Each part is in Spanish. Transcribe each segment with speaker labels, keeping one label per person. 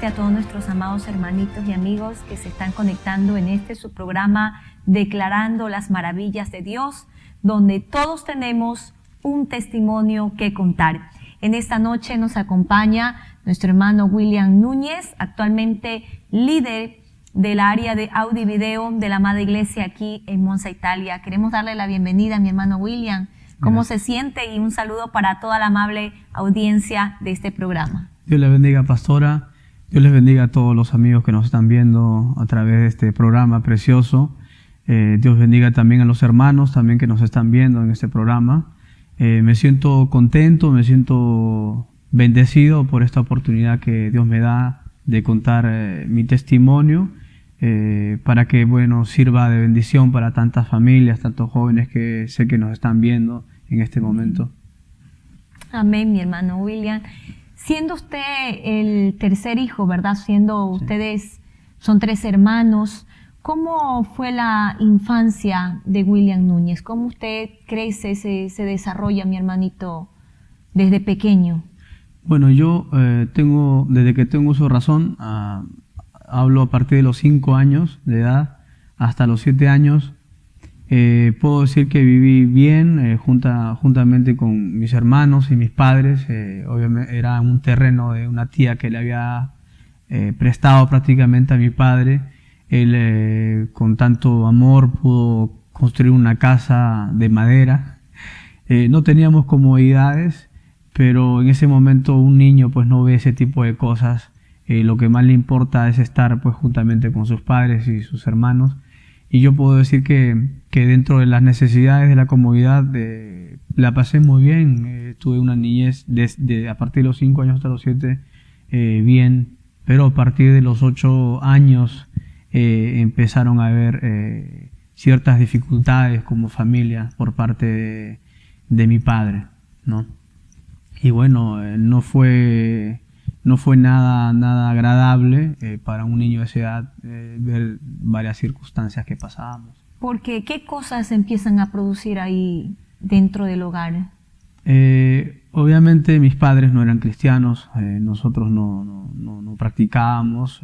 Speaker 1: nuevamente a todos nuestros amados hermanitos y amigos que se están conectando en su programa Declarando las Maravillas de Dios, donde todos tenemos un testimonio que contar. En esta noche nos acompaña nuestro hermano William Núñez, actualmente líder del área de audio y video de la Amada Iglesia aquí en Monza, Italia. Queremos darle la bienvenida a mi hermano William. ¿Cómo se siente? Y un saludo para toda la amable audiencia de este programa.
Speaker 2: Dios le bendiga, pastora. Dios les bendiga a todos los amigos que nos están viendo a través de este programa precioso. Dios bendiga también a los hermanos también que nos están viendo en este programa. Me siento contento, me siento bendecido por esta oportunidad que Dios me da de contar mi testimonio para que, sirva de bendición para tantas familias, tantos jóvenes que sé que nos están viendo en este momento.
Speaker 1: Amén, mi hermano William. Siendo usted el tercer hijo, ¿verdad? Ustedes son 3 hermanos, ¿cómo fue la infancia de William Núñez? ¿Cómo usted crece, se desarrolla, mi hermanito, desde pequeño?
Speaker 2: Bueno, yo desde que tengo uso de razón, hablo a partir de los 5 años de edad hasta los 7 años. Puedo decir que viví bien juntamente con mis hermanos y mis padres. Obviamente era un terreno de una tía que le había prestado prácticamente a mi padre. Él con tanto amor pudo construir una casa de madera. No teníamos comodidades, pero en ese momento un niño pues no ve ese tipo de cosas. Lo que más le importa es estar pues juntamente con sus padres y sus hermanos. Y yo puedo decir que dentro de las necesidades de la comodidad la pasé muy bien. Tuve una niñez a partir de los 5 años hasta los 7 bien, pero a partir de los 8 años empezaron a haber ciertas dificultades como familia por parte de mi padre, ¿no? Y bueno, no fue nada agradable para un niño de esa edad ver varias circunstancias que pasábamos.
Speaker 1: Porque, ¿qué cosas empiezan a producir ahí dentro del hogar?
Speaker 2: Obviamente mis padres no eran cristianos, nosotros no practicábamos,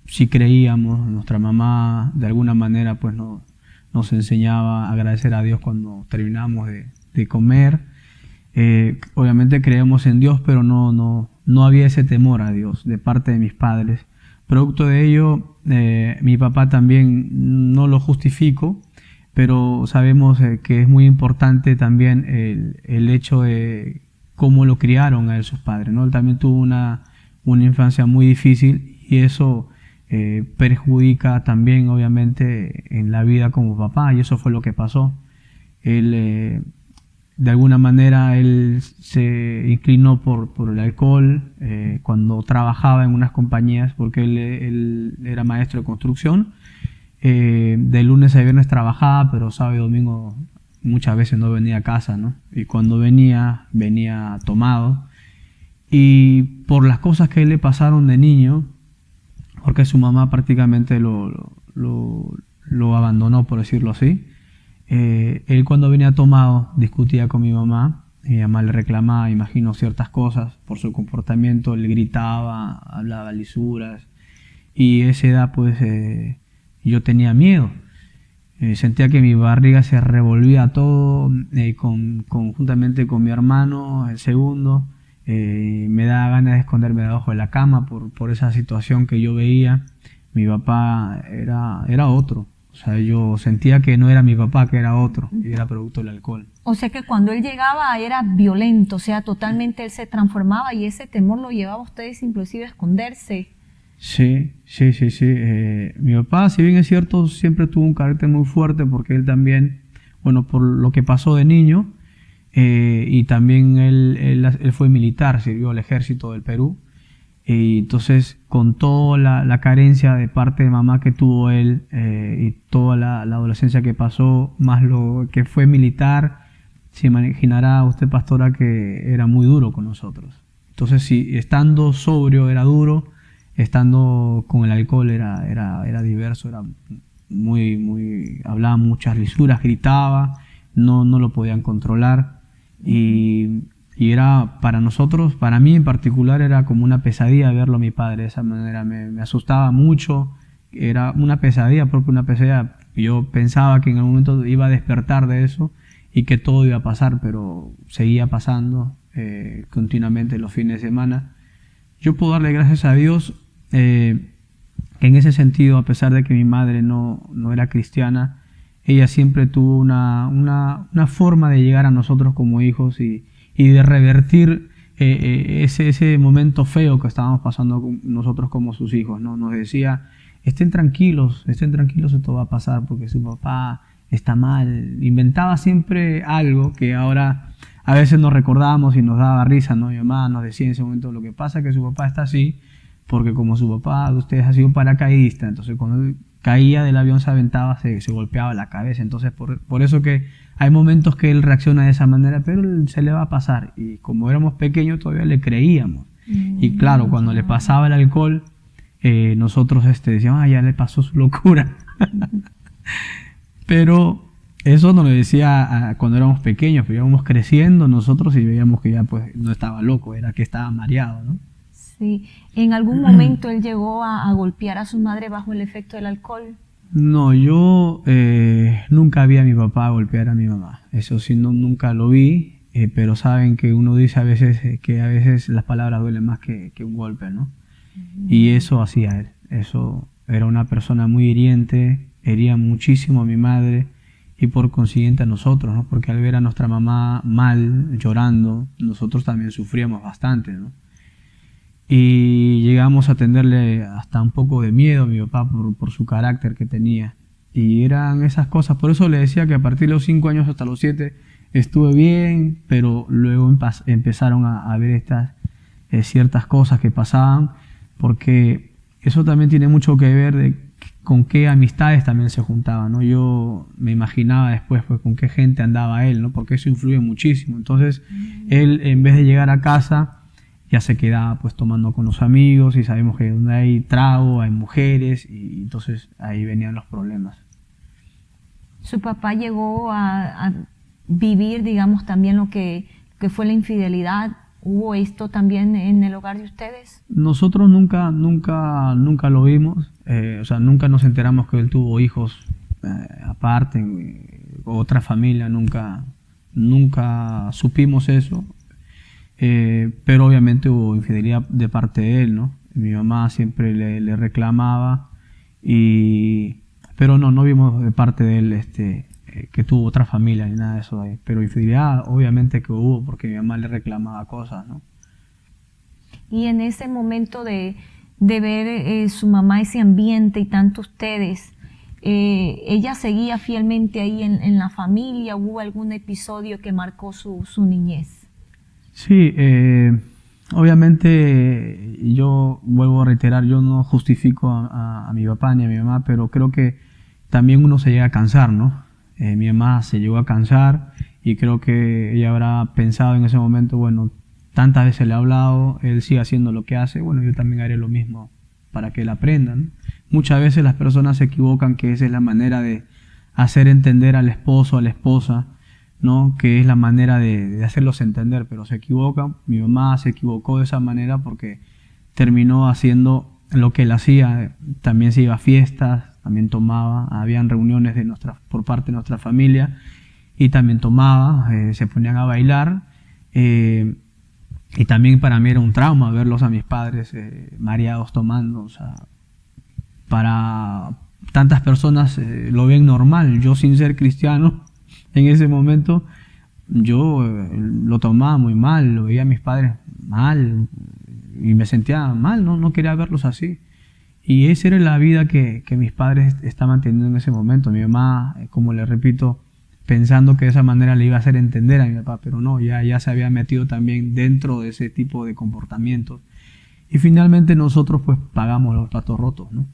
Speaker 2: sí creíamos. Nuestra mamá de alguna manera pues nos enseñaba a agradecer a Dios cuando terminábamos de comer. Obviamente creemos en Dios, pero no había ese temor a Dios de parte de mis padres. Producto de ello, mi papá también, no lo justifico, pero sabemos que es muy importante también el hecho de cómo lo criaron a él sus padres, ¿no? Él también tuvo una infancia muy difícil y eso perjudica también obviamente en la vida como papá, y eso fue lo que pasó. Él de alguna manera él se inclinó por el alcohol cuando trabajaba en unas compañías, porque él era maestro de construcción. De lunes a viernes trabajaba, pero sábado y domingo muchas veces no venía a casa, ¿no? Y cuando venía tomado. Y por las cosas que le pasaron de niño, porque su mamá prácticamente lo abandonó, por decirlo así. Él cuando venía tomado discutía con mi mamá le reclamaba, imagino, ciertas cosas por su comportamiento, le gritaba, hablaba lisuras, y a esa edad pues yo tenía miedo, sentía que mi barriga se revolvía todo, juntamente con mi hermano, el segundo, me daba ganas de esconderme debajo de la cama por esa situación que yo veía. Mi papá era otro. O sea, yo sentía que no era mi papá, que era otro, y era producto del alcohol.
Speaker 1: O sea que cuando él llegaba era violento, o sea, totalmente él se transformaba y ese temor lo llevaba a ustedes inclusive a esconderse.
Speaker 2: Sí. Mi papá, si bien es cierto, siempre tuvo un carácter muy fuerte porque él también, por lo que pasó de niño, y también él fue militar, sirvió al ejército del Perú. Y entonces, con toda la carencia de parte de mamá que tuvo él y toda la adolescencia que pasó, más lo que fue militar, se imaginará usted, pastora, que era muy duro con nosotros. Entonces, si estando sobrio era duro, estando con el alcohol era diverso, era hablaba muchas lisuras, gritaba, no lo podían controlar. Y Y era para nosotros, para mí en particular, era como una pesadilla verlo a mi padre de esa manera. Me asustaba mucho, era una pesadilla, porque una pesadilla. Yo pensaba que en algún momento iba a despertar de eso y que todo iba a pasar, pero seguía pasando continuamente los fines de semana. Yo puedo darle gracias a Dios que en ese sentido, a pesar de que mi madre no era cristiana, ella siempre tuvo una forma de llegar a nosotros como hijos y de revertir ese momento feo que estábamos pasando nosotros como sus hijos, ¿no? Nos decía, estén tranquilos, esto va a pasar porque su papá está mal. Inventaba siempre algo que ahora a veces nos recordábamos y nos daba risa, ¿no? Mi mamá nos decía en ese momento, lo que pasa es que su papá está así porque como su papá de ustedes ha sido paracaidista, entonces cuando él caía del avión se aventaba, se golpeaba la cabeza. Entonces por eso que hay momentos que él reacciona de esa manera, pero se le va a pasar. Y como éramos pequeños todavía le creíamos. Y claro, cuando le pasaba el alcohol, nosotros decíamos, ya le pasó su locura. Pero eso nos lo decía cuando éramos pequeños, pero íbamos creciendo nosotros y veíamos que ya pues no estaba loco, era que estaba mareado, ¿no?
Speaker 1: Sí. ¿En algún momento él llegó a golpear a su madre bajo el efecto del alcohol?
Speaker 2: No, yo nunca vi a mi papá golpear a mi mamá. Eso sí, nunca lo vi, pero saben que uno dice a veces que a veces las palabras duelen más que un golpe, ¿no? Y eso hacía él. Eso era una persona muy hiriente, hería muchísimo a mi madre y por consiguiente a nosotros, ¿no? Porque al ver a nuestra mamá mal, llorando, nosotros también sufríamos bastante, ¿no? Y llegamos a tenerle hasta un poco de miedo a mi papá por su carácter que tenía. Y eran esas cosas, por eso le decía que a partir de los 5 años hasta los 7 estuve bien, pero luego empezaron a ver estas ciertas cosas que pasaban, porque eso también tiene mucho que ver con qué amistades también se juntaban, ¿no? Yo me imaginaba después pues, con qué gente andaba él, ¿no? Porque eso influye muchísimo. Entonces él, en vez de llegar a casa, ya se quedaba pues tomando con los amigos, y sabemos que donde hay trago hay mujeres, y entonces ahí venían los problemas.
Speaker 1: ¿Su papá llegó a vivir, digamos, también lo que fue la infidelidad? ¿Hubo esto también en el hogar de ustedes? Nosotros nunca
Speaker 2: lo vimos, o sea, nunca nos enteramos que él tuvo hijos aparte, otra familia, nunca supimos eso. Pero obviamente hubo infidelidad de parte de él, ¿no? Mi mamá siempre le reclamaba, pero no vimos de parte de él que tuvo otra familia ni nada de eso ahí. Pero infidelidad obviamente que hubo, porque mi mamá le reclamaba cosas, ¿no?
Speaker 1: Y en ese momento de ver su mamá, ese ambiente y tanto ustedes, ¿ella seguía fielmente ahí en la familia? ¿Hubo algún episodio que marcó su niñez?
Speaker 2: Sí, obviamente yo vuelvo a reiterar, yo no justifico a mi papá ni a mi mamá, pero creo que también uno se llega a cansar, ¿no? Mi mamá se llegó a cansar y creo que ella habrá pensado en ese momento, bueno, tantas veces le he hablado, él sigue haciendo lo que hace, bueno, yo también haré lo mismo para que él aprenda, ¿no? Muchas veces las personas se equivocan que esa es la manera de hacer entender al esposo, a la esposa, ¿no? Que es la manera de hacerlos entender, pero se equivocan. Mi mamá se equivocó de esa manera porque terminó haciendo lo que él hacía. También se iba a fiestas, también tomaba, habían reuniones por parte de nuestra familia y también tomaba, se ponían a bailar, y también para mí era un trauma verlos a mis padres mareados tomando. O sea, para tantas personas lo ven normal. Yo, sin ser cristiano, en ese momento yo lo tomaba muy mal, lo veía a mis padres mal y me sentía mal, no quería verlos así. Y esa era la vida que mis padres estaban teniendo en ese momento. Mi mamá, como le repito, pensando que de esa manera le iba a hacer entender a mi papá, pero no, ya se había metido también dentro de ese tipo de comportamientos. Y finalmente nosotros pues pagamos los platos rotos, ¿no?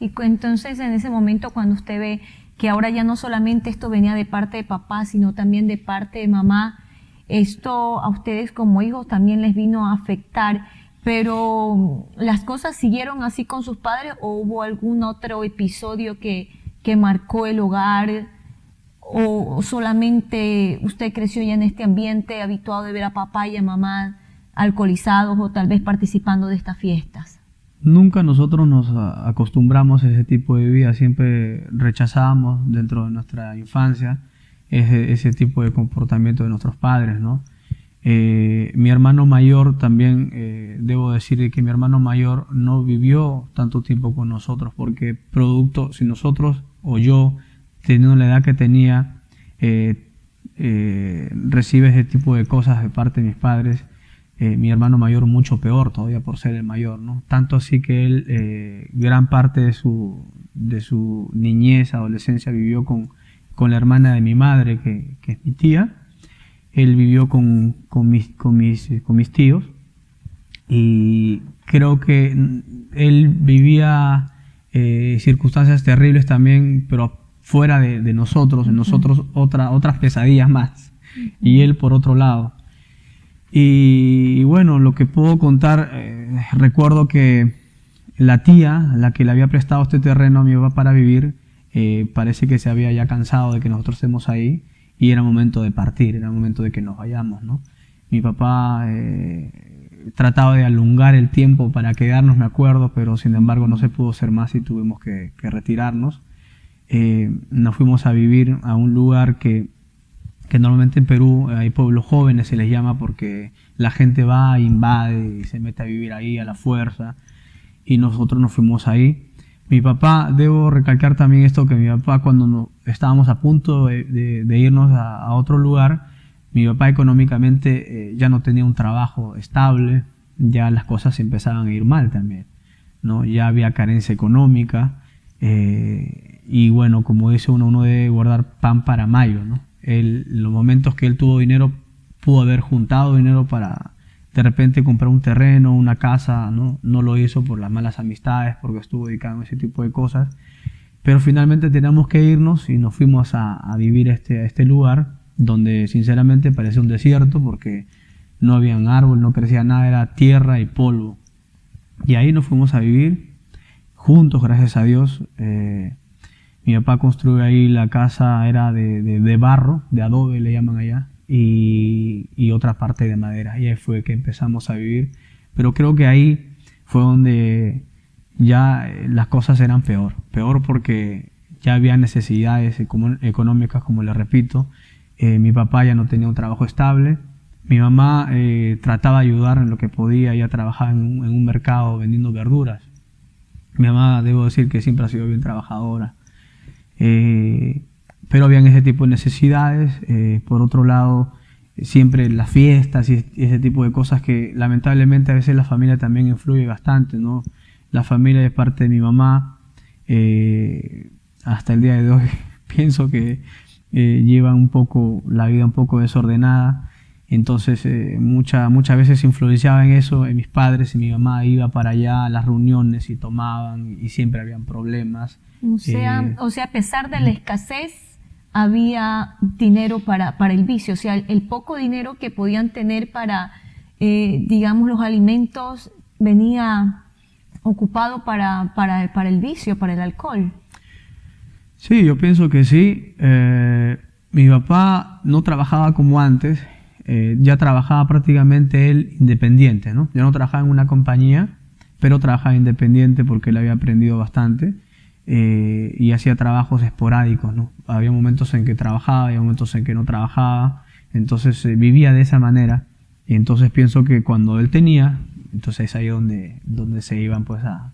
Speaker 1: Y entonces en ese momento, cuando usted ve que ahora ya no solamente esto venía de parte de papá, sino también de parte de mamá, esto a ustedes como hijos también les vino a afectar, pero ¿las cosas siguieron así con sus padres o hubo algún otro episodio que marcó el hogar o solamente usted creció ya en este ambiente habituado de ver a papá y a mamá alcoholizados o tal vez participando de estas fiestas?
Speaker 2: Nunca nosotros nos acostumbramos a ese tipo de vida, siempre rechazamos dentro de nuestra infancia ese tipo de comportamiento de nuestros padres, ¿no? Mi hermano mayor también, debo decir que mi hermano mayor no vivió tanto tiempo con nosotros, porque si nosotros o yo, teniendo la edad que tenía, recibe ese tipo de cosas de parte de mis padres, mi hermano mayor mucho peor todavía por ser el mayor, ¿no? Tanto así que él gran parte de su niñez, adolescencia vivió con la hermana de mi madre, que es mi tía. Él vivió con mis tíos, y creo que él vivía circunstancias terribles también, pero fuera de nosotros, en nosotros otras pesadillas más, y él por otro lado. Y bueno, lo que puedo contar, recuerdo que la tía, la que le había prestado este terreno a mi papá para vivir, parece que se había ya cansado de que nosotros estemos ahí, y era momento de partir, era momento de que nos vayamos, ¿no? Mi papá trataba de alongar el tiempo para quedarnos, me acuerdo, pero sin embargo no se pudo hacer más y tuvimos que retirarnos. Nos fuimos a vivir a un lugar que normalmente en Perú hay pueblos jóvenes, se les llama, porque la gente va, invade y se mete a vivir ahí a la fuerza, y nosotros nos fuimos ahí. Mi papá, debo recalcar también esto, que mi papá, cuando estábamos a punto de irnos a otro lugar, mi papá económicamente ya no tenía un trabajo estable, ya las cosas empezaban a ir mal también, ¿no? Ya había carencia económica, y bueno, como dice uno debe guardar pan para mayo, ¿no? Los momentos que él tuvo dinero, pudo haber juntado dinero para de repente comprar un terreno, una casa, ¿no? No lo hizo por las malas amistades, porque estuvo dedicado a ese tipo de cosas. Pero finalmente teníamos que irnos y nos fuimos a vivir a este lugar, donde sinceramente parecía un desierto, porque no había un árbol, no crecía nada, era tierra y polvo. Y ahí nos fuimos a vivir juntos, gracias a Dios. Mi papá construyó ahí la casa, era de barro, de adobe le llaman allá, y otra parte de madera. Y ahí fue que empezamos a vivir. Pero creo que ahí fue donde ya las cosas eran peor porque ya había necesidades económicas, como le repito. Mi papá ya no tenía un trabajo estable. Mi mamá trataba de ayudar en lo que podía. Ella trabajaba en un mercado vendiendo verduras. Mi mamá, debo decir que siempre ha sido bien trabajadora. Pero habían ese tipo de necesidades. Por otro lado, siempre las fiestas y ese tipo de cosas que lamentablemente a veces la familia también influye bastante, ¿no? La familia de parte de mi mamá, hasta el día de hoy, pienso que llevan un poco la vida un poco desordenada. Entonces muchas veces influenciaba en eso, en mis padres, y mi mamá iba para allá a las reuniones y tomaban, y siempre habían problemas.
Speaker 1: O sea, a pesar de la escasez, había dinero para el vicio. O sea, el poco dinero que podían tener para, digamos, los alimentos, venía ocupado para el vicio, para el alcohol.
Speaker 2: Sí, yo pienso que sí. Mi papá no trabajaba como antes, ya trabajaba prácticamente él independiente, ¿no? Ya no trabajaba en una compañía, pero trabajaba independiente porque él había aprendido bastante. Y hacía trabajos esporádicos, ¿no? Había momentos en que trabajaba, había momentos en que no trabajaba, entonces vivía de esa manera. Y entonces pienso que cuando él tenía, entonces es ahí donde se iban pues a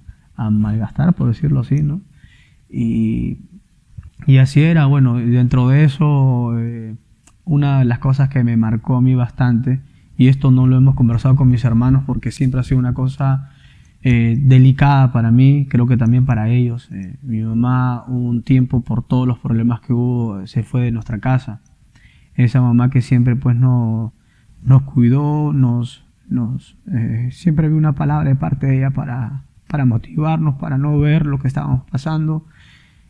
Speaker 2: malgastar, por decirlo así, ¿no? Y así era. Bueno, dentro de eso, una de las cosas que me marcó a mí bastante, y esto no lo hemos conversado con mis hermanos porque siempre ha sido una cosa delicada para mí, creo que también para ellos. Mi mamá, un tiempo, por todos los problemas que hubo, se fue de nuestra casa. Esa mamá que siempre pues nos cuidó, siempre había una palabra de parte de ella para motivarnos, para no ver lo que estábamos pasando.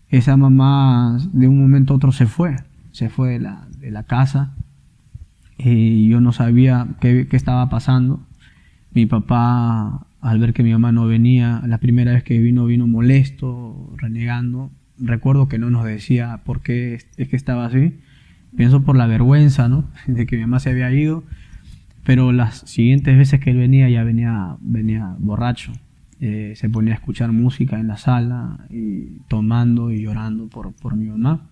Speaker 2: Esa mamá de un momento a otro se fue de la casa, y yo no sabía qué estaba pasando. Mi papá, al ver que mi mamá no venía, la primera vez que vino molesto, renegando, recuerdo que no nos decía por qué es que estaba así. Pienso por la vergüenza, ¿no? De que mi mamá se había ido, pero las siguientes veces que él venía ya venía borracho. Se ponía a escuchar música en la sala y tomando y llorando por mi mamá.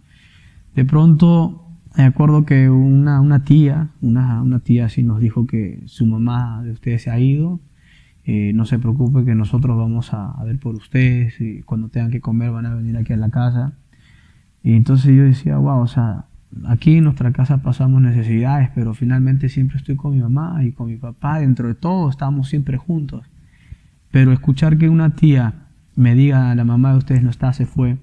Speaker 2: De pronto me acuerdo que una tía sí nos dijo que su mamá de ustedes se ha ido. No se preocupe que nosotros vamos a ver por ustedes y cuando tengan que comer van a venir aquí a la casa. Y entonces yo decía, wow, o sea, aquí en nuestra casa pasamos necesidades, pero finalmente siempre estoy con mi mamá y con mi papá. Dentro de todo estamos siempre juntos. Pero escuchar que una tía me diga, la mamá de ustedes no está, se fue,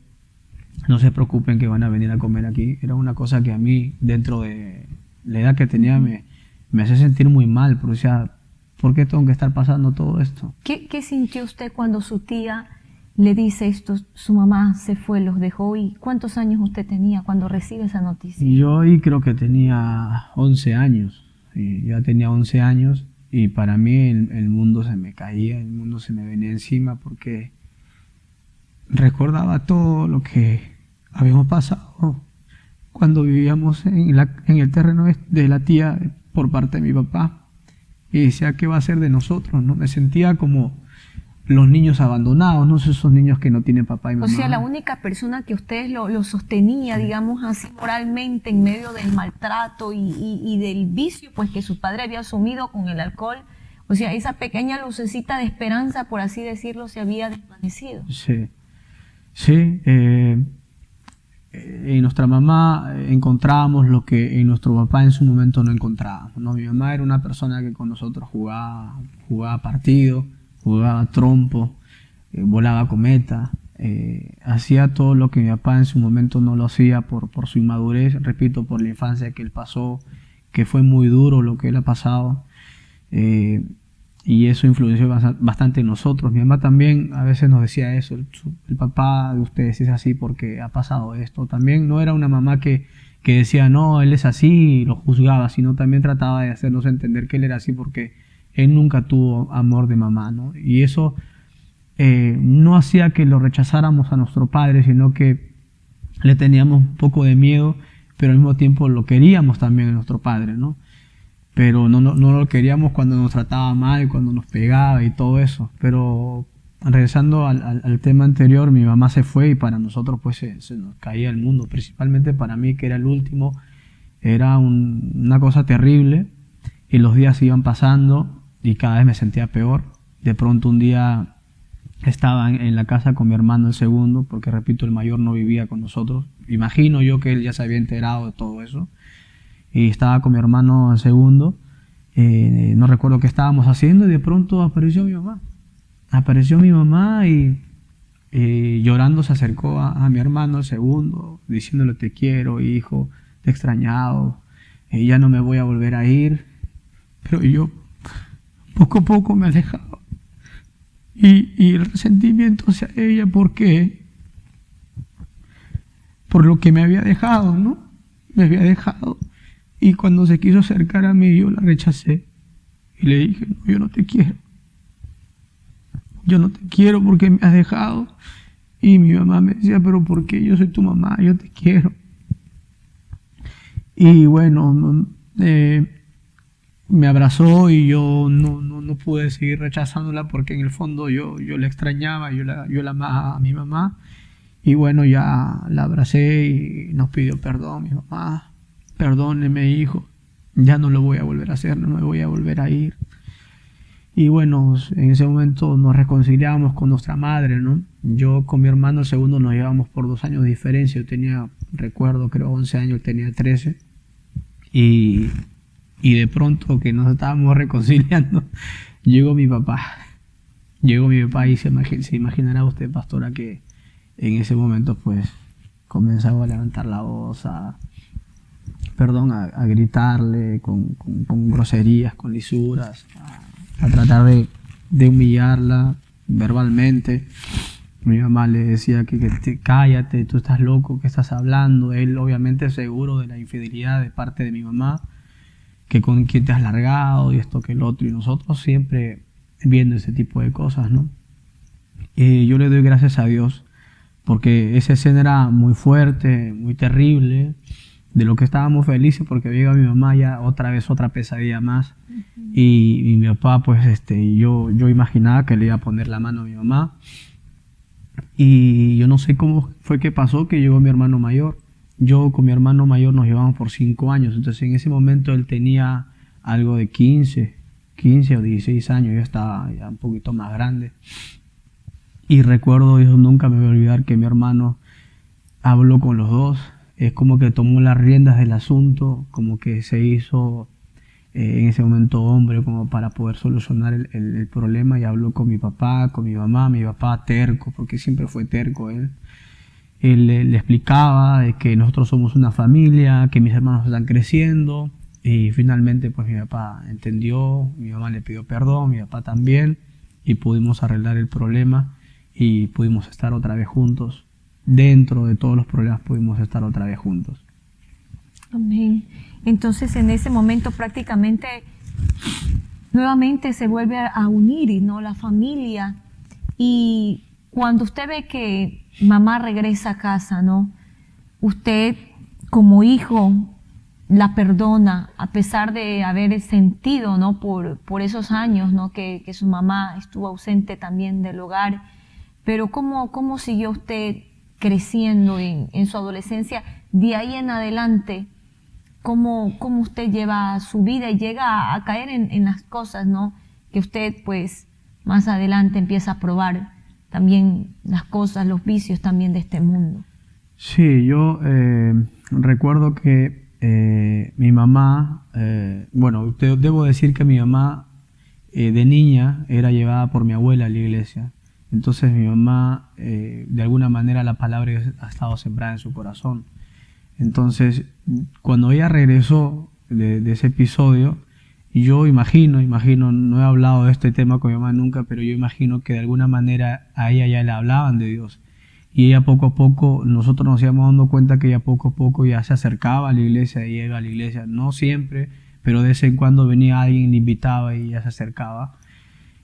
Speaker 2: no se preocupen que van a venir a comer aquí, era una cosa que a mí, dentro de la edad que tenía, me hacía sentir muy mal, porque decía, ¿por qué tengo que estar pasando todo esto?
Speaker 1: ¿Qué sintió usted cuando su tía le dice esto, su mamá se fue, los dejó? ¿Y cuántos años usted tenía cuando recibe esa noticia?
Speaker 2: Yo ahí creo que tenía 11 años, ya tenía 11 años, y para mí el mundo se me caía, el mundo se me venía encima, porque recordaba todo lo que habíamos pasado cuando vivíamos en el terreno de la tía por parte de mi papá, y decía, ¿qué va a ser de nosotros? ¿No? Me sentía como los niños abandonados, ¿no? Esos niños que no tienen papá y mamá.
Speaker 1: O sea, la única persona que ustedes lo sostenía, digamos así, moralmente, en medio del maltrato y del vicio, pues que su padre había asumido con el alcohol. O sea, esa pequeña lucecita de esperanza, por así decirlo, se había desvanecido.
Speaker 2: Sí, sí. En nuestra mamá encontrábamos lo que en nuestro papá en su momento no encontrábamos, ¿no? Mi mamá era una persona que con nosotros jugaba partido, jugaba trompo, volaba cometa, hacía todo lo que mi papá en su momento no lo hacía por su inmadurez, repito, por la infancia que él pasó, que fue muy duro lo que él ha pasado, y eso influenció bastante en nosotros. Mi mamá también a veces nos decía eso, el papá de ustedes es así porque ha pasado esto. También no era una mamá que decía, no, él es así y lo juzgaba, sino también trataba de hacernos entender que él era así porque él nunca tuvo amor de mamá, ¿no? Y eso no hacía que lo rechazáramos a nuestro padre, sino que le teníamos un poco de miedo, pero al mismo tiempo lo queríamos también a nuestro padre, ¿no? Pero no lo queríamos cuando nos trataba mal, cuando nos pegaba y todo eso. Pero regresando al tema anterior, mi mamá se fue y para nosotros pues se nos caía el mundo, principalmente para mí que era el último, era una cosa terrible y los días iban pasando y cada vez me sentía peor. De pronto un día estaba en la casa con mi hermano el segundo, porque repito, el mayor no vivía con nosotros. Imagino yo que él ya se había enterado de todo eso. Y estaba con mi hermano el segundo, no recuerdo qué estábamos haciendo y de pronto apareció mi mamá. Apareció mi mamá y llorando se acercó a mi hermano el segundo, diciéndole te quiero, hijo, te he extrañado, ya no me voy a volver a ir. Pero yo poco a poco me alejaba. Y el resentimiento hacia ella, ¿por qué? Por lo que me había dejado, ¿no? Me había dejado. Y cuando se quiso acercar a mí, yo la rechacé. Y le dije, no, yo no te quiero. Yo no te quiero porque me has dejado. Y mi mamá me decía, pero ¿por qué? Yo soy tu mamá, yo te quiero. Y bueno, me abrazó y yo no pude seguir rechazándola porque en el fondo yo la extrañaba, yo la amaba a mi mamá. Y bueno, ya la abracé y nos pidió perdón, mi mamá. Perdóneme, hijo, ya no lo voy a volver a hacer, no me voy a volver a ir. Y bueno, en ese momento nos reconciliamos con nuestra madre, ¿no? Yo con mi hermano el segundo nos llevamos por 2 años de diferencia. Yo tenía, recuerdo, creo 11 años, él tenía 13. Y de pronto que nos estábamos reconciliando, llegó mi papá. Llegó mi papá y se imaginará usted, pastora, que en ese momento pues comenzaba a levantar la voz, a gritarle con groserías, con lisuras, a tratar de humillarla verbalmente. Mi mamá le decía que cállate, tú estás loco, ¿qué estás hablando? Él obviamente seguro de la infidelidad de parte de mi mamá, que con quién te has largado y esto que el otro, y nosotros siempre viendo ese tipo de cosas, ¿no? Yo le doy gracias a Dios porque esa escena era muy fuerte, muy terrible, de lo que estábamos felices porque había llegado mi mamá ya otra vez, otra pesadilla más. Y mi papá, pues yo imaginaba que le iba a poner la mano a mi mamá. Y yo no sé cómo fue que pasó que llegó mi hermano mayor. Yo con mi hermano mayor nos llevamos por 5 años. Entonces en ese momento él tenía algo de 15 o 16 años. Yo estaba ya un poquito más grande. Y recuerdo, yo nunca me voy a olvidar, que mi hermano habló con los dos. Es como que tomó las riendas del asunto, como que se hizo en ese momento hombre como para poder solucionar el problema, y habló con mi papá, con mi mamá. Mi papá terco, porque siempre fue terco él. Él le explicaba de que nosotros somos una familia, que mis hermanos están creciendo, y finalmente pues mi papá entendió, mi mamá le pidió perdón, mi papá también, y pudimos arreglar el problema y pudimos estar otra vez juntos. Dentro de todos los problemas pudimos estar otra vez juntos.
Speaker 1: Amén. Entonces en ese momento prácticamente nuevamente se vuelve a unir, ¿no?, la familia. Y cuando usted ve que mamá regresa a casa, ¿no?, usted como hijo la perdona a pesar de haber sentido, ¿no?, por esos años, ¿no?, que su mamá estuvo ausente también del hogar. Pero ¿cómo siguió usted creciendo en su adolescencia? De ahí en adelante, ¿cómo usted lleva su vida y llega a caer en las cosas, ¿no?, que usted pues más adelante empieza a probar también las cosas, los vicios también de este mundo?
Speaker 2: Sí, yo recuerdo que mi mamá, bueno, debo decir que mi mamá de niña era llevada por mi abuela a la iglesia. Entonces mi mamá, de alguna manera la palabra ha estado sembrada en su corazón. Entonces, cuando ella regresó de ese episodio, yo imagino, no he hablado de este tema con mi mamá nunca, pero yo imagino que de alguna manera a ella ya le hablaban de Dios. Y ella poco a poco, nosotros nos íbamos dando cuenta que ella poco a poco ya se acercaba a la iglesia, y iba a la iglesia, no siempre, pero de vez en cuando venía alguien, le invitaba y ya se acercaba.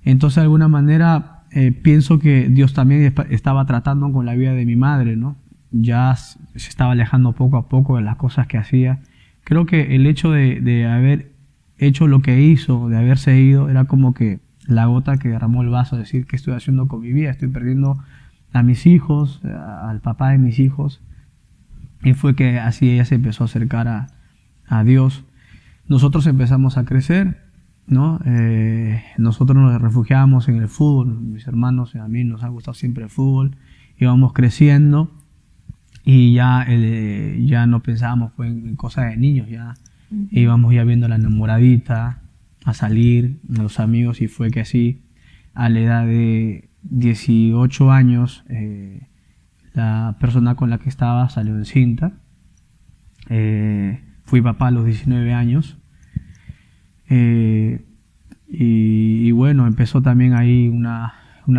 Speaker 2: Entonces, de alguna manera, pienso que Dios también estaba tratando con la vida de mi madre, ¿no? Ya se estaba alejando poco a poco de las cosas que hacía. Creo que el hecho de haber hecho lo que hizo, de haberse ido, era como que la gota que derramó el vaso, decir, ¿qué estoy haciendo con mi vida? Estoy perdiendo a mis hijos, al papá de mis hijos. Y fue que así ella se empezó a acercar a Dios. Nosotros empezamos a crecer, ¿no? Nosotros nos refugiábamos en el fútbol. Mis hermanos y a mí nos ha gustado siempre el fútbol. Íbamos creciendo y ya no pensábamos pues, en cosas de niños. Ya íbamos ya viendo a la enamoradita, a salir, a los amigos, y fue que así, a la edad de 18 años, la persona con la que estaba salió encinta. Fui papá a los 19 años. Y bueno, empezó también ahí una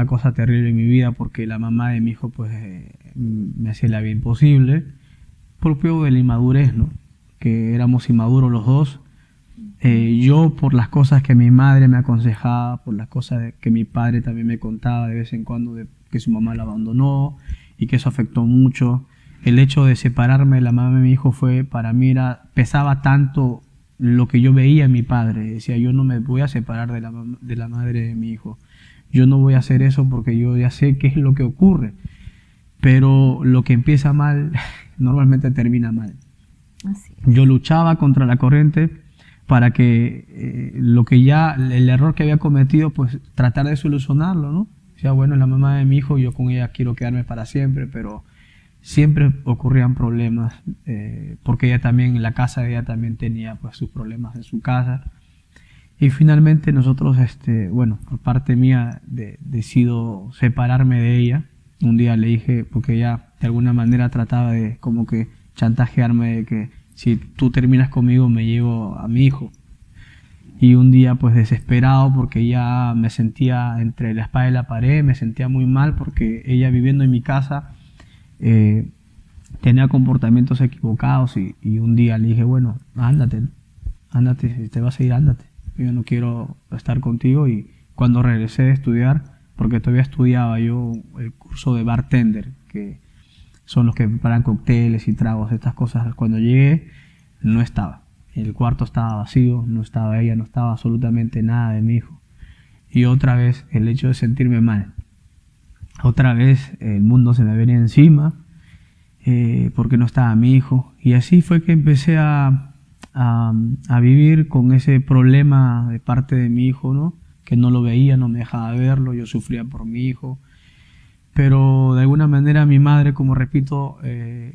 Speaker 2: cosa terrible en mi vida, porque la mamá de mi hijo pues me hacía la vida imposible, propio de la inmadurez, ¿no? Que éramos inmaduros los dos. Yo, por las cosas que mi madre me aconsejaba, por las cosas que mi padre también me contaba de vez en cuando, de que su mamá la abandonó y que eso afectó mucho. El hecho de separarme de la mamá de mi hijo fue, para mí, pesaba tanto lo que yo veía en mi padre. Decía, yo no me voy a separar de la madre de mi hijo. Yo no voy a hacer eso porque yo ya sé qué es lo que ocurre. Pero lo que empieza mal, normalmente termina mal.
Speaker 1: Así.
Speaker 2: Yo luchaba contra la corriente para que el error que había cometido, pues tratar de solucionarlo, ¿no? Decía, bueno, es la mamá de mi hijo, yo con ella quiero quedarme para siempre, pero siempre ocurrían problemas, porque ella también, en la casa de ella también tenía pues sus problemas en su casa. Y finalmente nosotros, bueno, por parte mía, decido separarme de ella. Un día le dije, porque ella de alguna manera trataba de como que chantajearme de que si tú terminas conmigo me llevo a mi hijo. Y un día pues desesperado, porque ya me sentía entre la espada y la pared, me sentía muy mal porque ella, viviendo en mi casa, tenía comportamientos equivocados, y un día le dije, bueno, ándate, si te vas a ir, ándate. Yo no quiero estar contigo. Y cuando regresé de estudiar, porque todavía estudiaba yo el curso de bartender, que son los que preparan cócteles y tragos, estas cosas. Cuando llegué, no estaba. El cuarto estaba vacío, no estaba ella, no estaba absolutamente nada de mi hijo. Y otra vez el hecho de sentirme mal. Otra vez el mundo se me venía encima porque no estaba mi hijo. Y así fue que empecé a vivir con ese problema de parte de mi hijo, ¿no? Que no lo veía, no me dejaba verlo, yo sufría por mi hijo. Pero de alguna manera mi madre, como repito,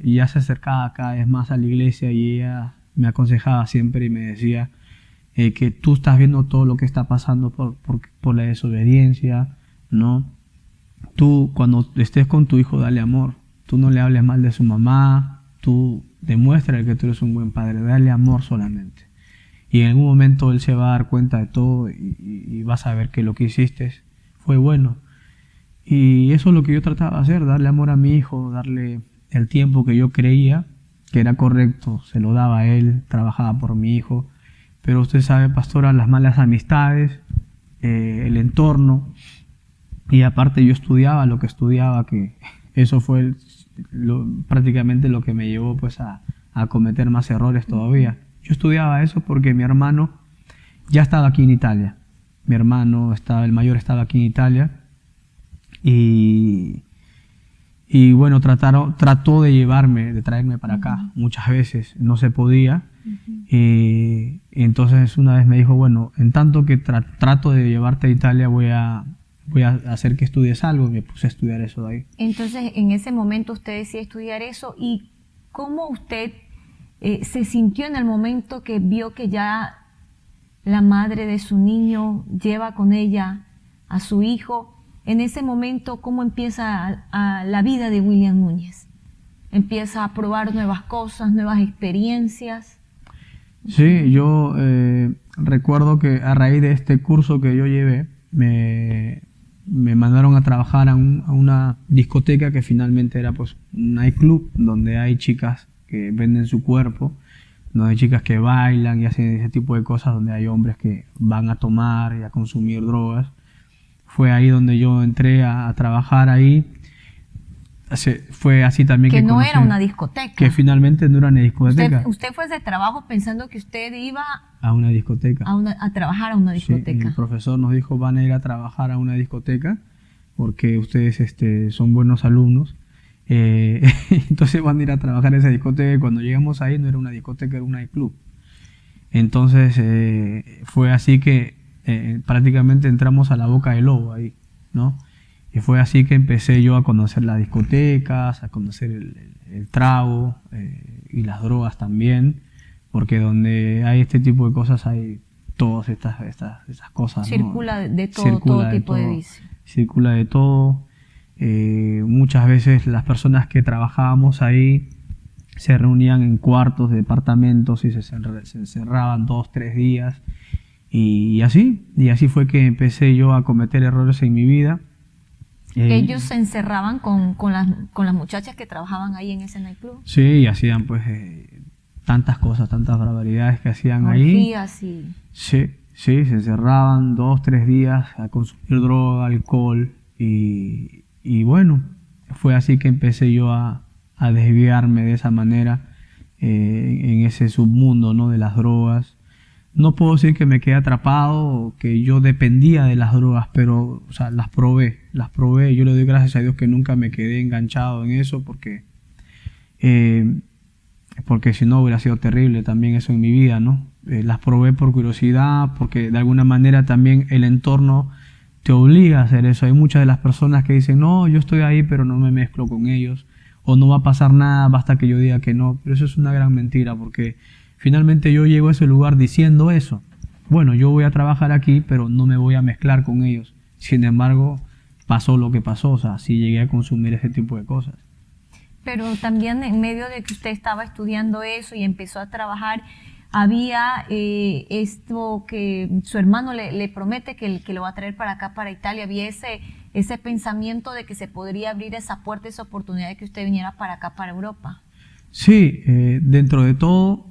Speaker 2: ya se acercaba cada vez más a la iglesia y ella me aconsejaba siempre y me decía que tú estás viendo todo lo que está pasando por la desobediencia, ¿no? Tú cuando estés con tu hijo dale amor, tú no le hables mal de su mamá, tú demuéstrale que tú eres un buen padre, dale amor solamente. Y en algún momento él se va a dar cuenta de todo y vas a ver que lo que hiciste fue bueno. Y eso es lo que yo trataba de hacer, darle amor a mi hijo, darle el tiempo que yo creía que era correcto, se lo daba a él, trabajaba por mi hijo. Pero usted sabe, pastora, las malas amistades, el entorno, y aparte yo estudiaba lo que estudiaba, que eso fue prácticamente lo que me llevó pues a cometer más errores todavía. Yo estudiaba eso porque mi hermano ya estaba aquí en Italia. Mi hermano el mayor estaba aquí en Italia. Y bueno, trató de traerme para acá muchas veces, no se podía. Y entonces una vez me dijo, bueno, en tanto que trato de llevarte a Italia, voy a hacer que estudies algo, y me puse a estudiar eso de ahí.
Speaker 1: Entonces, en ese momento usted decide estudiar eso, ¿y cómo usted se sintió en el momento que vio que ya la madre de su niño lleva con ella a su hijo? En ese momento, ¿cómo empieza la vida de William Núñez? ¿Empieza a probar nuevas cosas, nuevas experiencias?
Speaker 2: Sí, yo recuerdo que a raíz de este curso que yo llevé, me mandaron a trabajar a una discoteca que finalmente era pues un nightclub, donde hay chicas que venden su cuerpo, donde hay chicas que bailan y hacen ese tipo de cosas, donde hay hombres que van a tomar y a consumir drogas. Fue ahí donde yo entré a trabajar ahí. Fue así también
Speaker 1: que no
Speaker 2: conocí,
Speaker 1: era una discoteca.
Speaker 2: Que finalmente no era una discoteca.
Speaker 1: Usted fue de trabajo pensando que usted iba
Speaker 2: a una discoteca.
Speaker 1: A trabajar a una discoteca.
Speaker 2: Sí, el profesor nos dijo, van a ir a trabajar a una discoteca porque ustedes son buenos alumnos. Entonces van a ir a trabajar a esa discoteca, y cuando llegamos ahí no era una discoteca, era un nightclub. Entonces fue así que prácticamente entramos a la boca del lobo ahí, ¿no? Y fue así que empecé yo a conocer las discotecas, a conocer el trago y las drogas también, porque donde hay este tipo de cosas hay todas estas cosas.
Speaker 1: Circula, ¿no? De todo,
Speaker 2: Circula
Speaker 1: todo tipo de vicio.
Speaker 2: Circula de todo. Muchas veces las personas que trabajábamos ahí se reunían en cuartos de departamentos y se encerraban 2-3 días. Y así fue que empecé yo a cometer errores en mi vida.
Speaker 1: Ellos se encerraban con las muchachas que trabajaban ahí en ese nightclub.
Speaker 2: Sí, y hacían pues tantas cosas, tantas barbaridades que hacían ahí.
Speaker 1: Sí,
Speaker 2: se encerraban 2-3 días a consumir droga, alcohol y bueno, fue así que empecé yo a desviarme de esa manera en ese submundo, ¿no? De las drogas. No puedo decir que me quedé atrapado o que yo dependía de las drogas, pero o sea, las probé. Yo le doy gracias a Dios que nunca me quedé enganchado en eso porque si no hubiera sido terrible también eso en mi vida, ¿no? Las probé por curiosidad, porque de alguna manera también el entorno te obliga a hacer eso. Hay muchas de las personas que dicen, no, yo estoy ahí pero no me mezclo con ellos, o no va a pasar nada, basta que yo diga que no. Pero eso es una gran mentira, porque finalmente yo llego a ese lugar diciendo eso. Bueno, yo voy a trabajar aquí, pero no me voy a mezclar con ellos. Sin embargo, pasó lo que pasó, o sea, sí llegué a consumir ese tipo de cosas.
Speaker 1: Pero también en medio de que usted estaba estudiando eso y empezó a trabajar, había esto que su hermano le promete que lo va a traer para acá, para Italia. Había ese pensamiento de que se podría abrir esa puerta, esa oportunidad de que usted viniera para acá, para Europa.
Speaker 2: Sí, dentro de todo,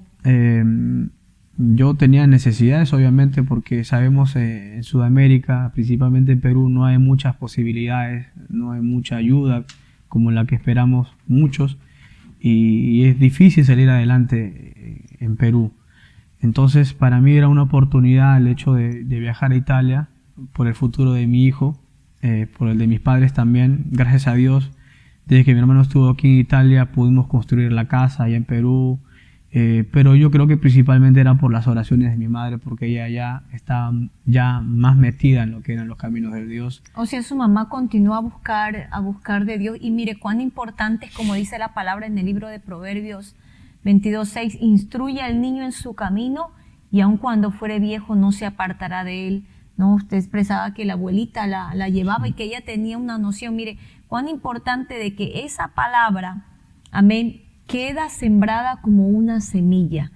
Speaker 2: yo tenía necesidades, obviamente, porque sabemos en Sudamérica, principalmente en Perú, no hay muchas posibilidades, no hay mucha ayuda como la que esperamos muchos, y es difícil salir adelante en Perú. Entonces para mí era una oportunidad el hecho de viajar a Italia por el futuro de mi hijo, por el de mis padres también. Gracias a Dios, desde que mi hermano estuvo aquí en Italia pudimos construir la casa allá en Perú, pero yo creo que principalmente era por las oraciones de mi madre, porque ella ya estaba ya más metida en lo que eran los caminos de Dios.
Speaker 1: O sea, su mamá continuó a buscar de Dios. Y mire cuán importante es, como dice la palabra en el libro de Proverbios 22:6, instruye al niño en su camino y aun cuando fuere viejo no se apartará de él. ¿No? Usted expresaba que la abuelita la llevaba y que ella tenía una noción. Mire cuán importante de que esa palabra, amén, queda sembrada como una semilla.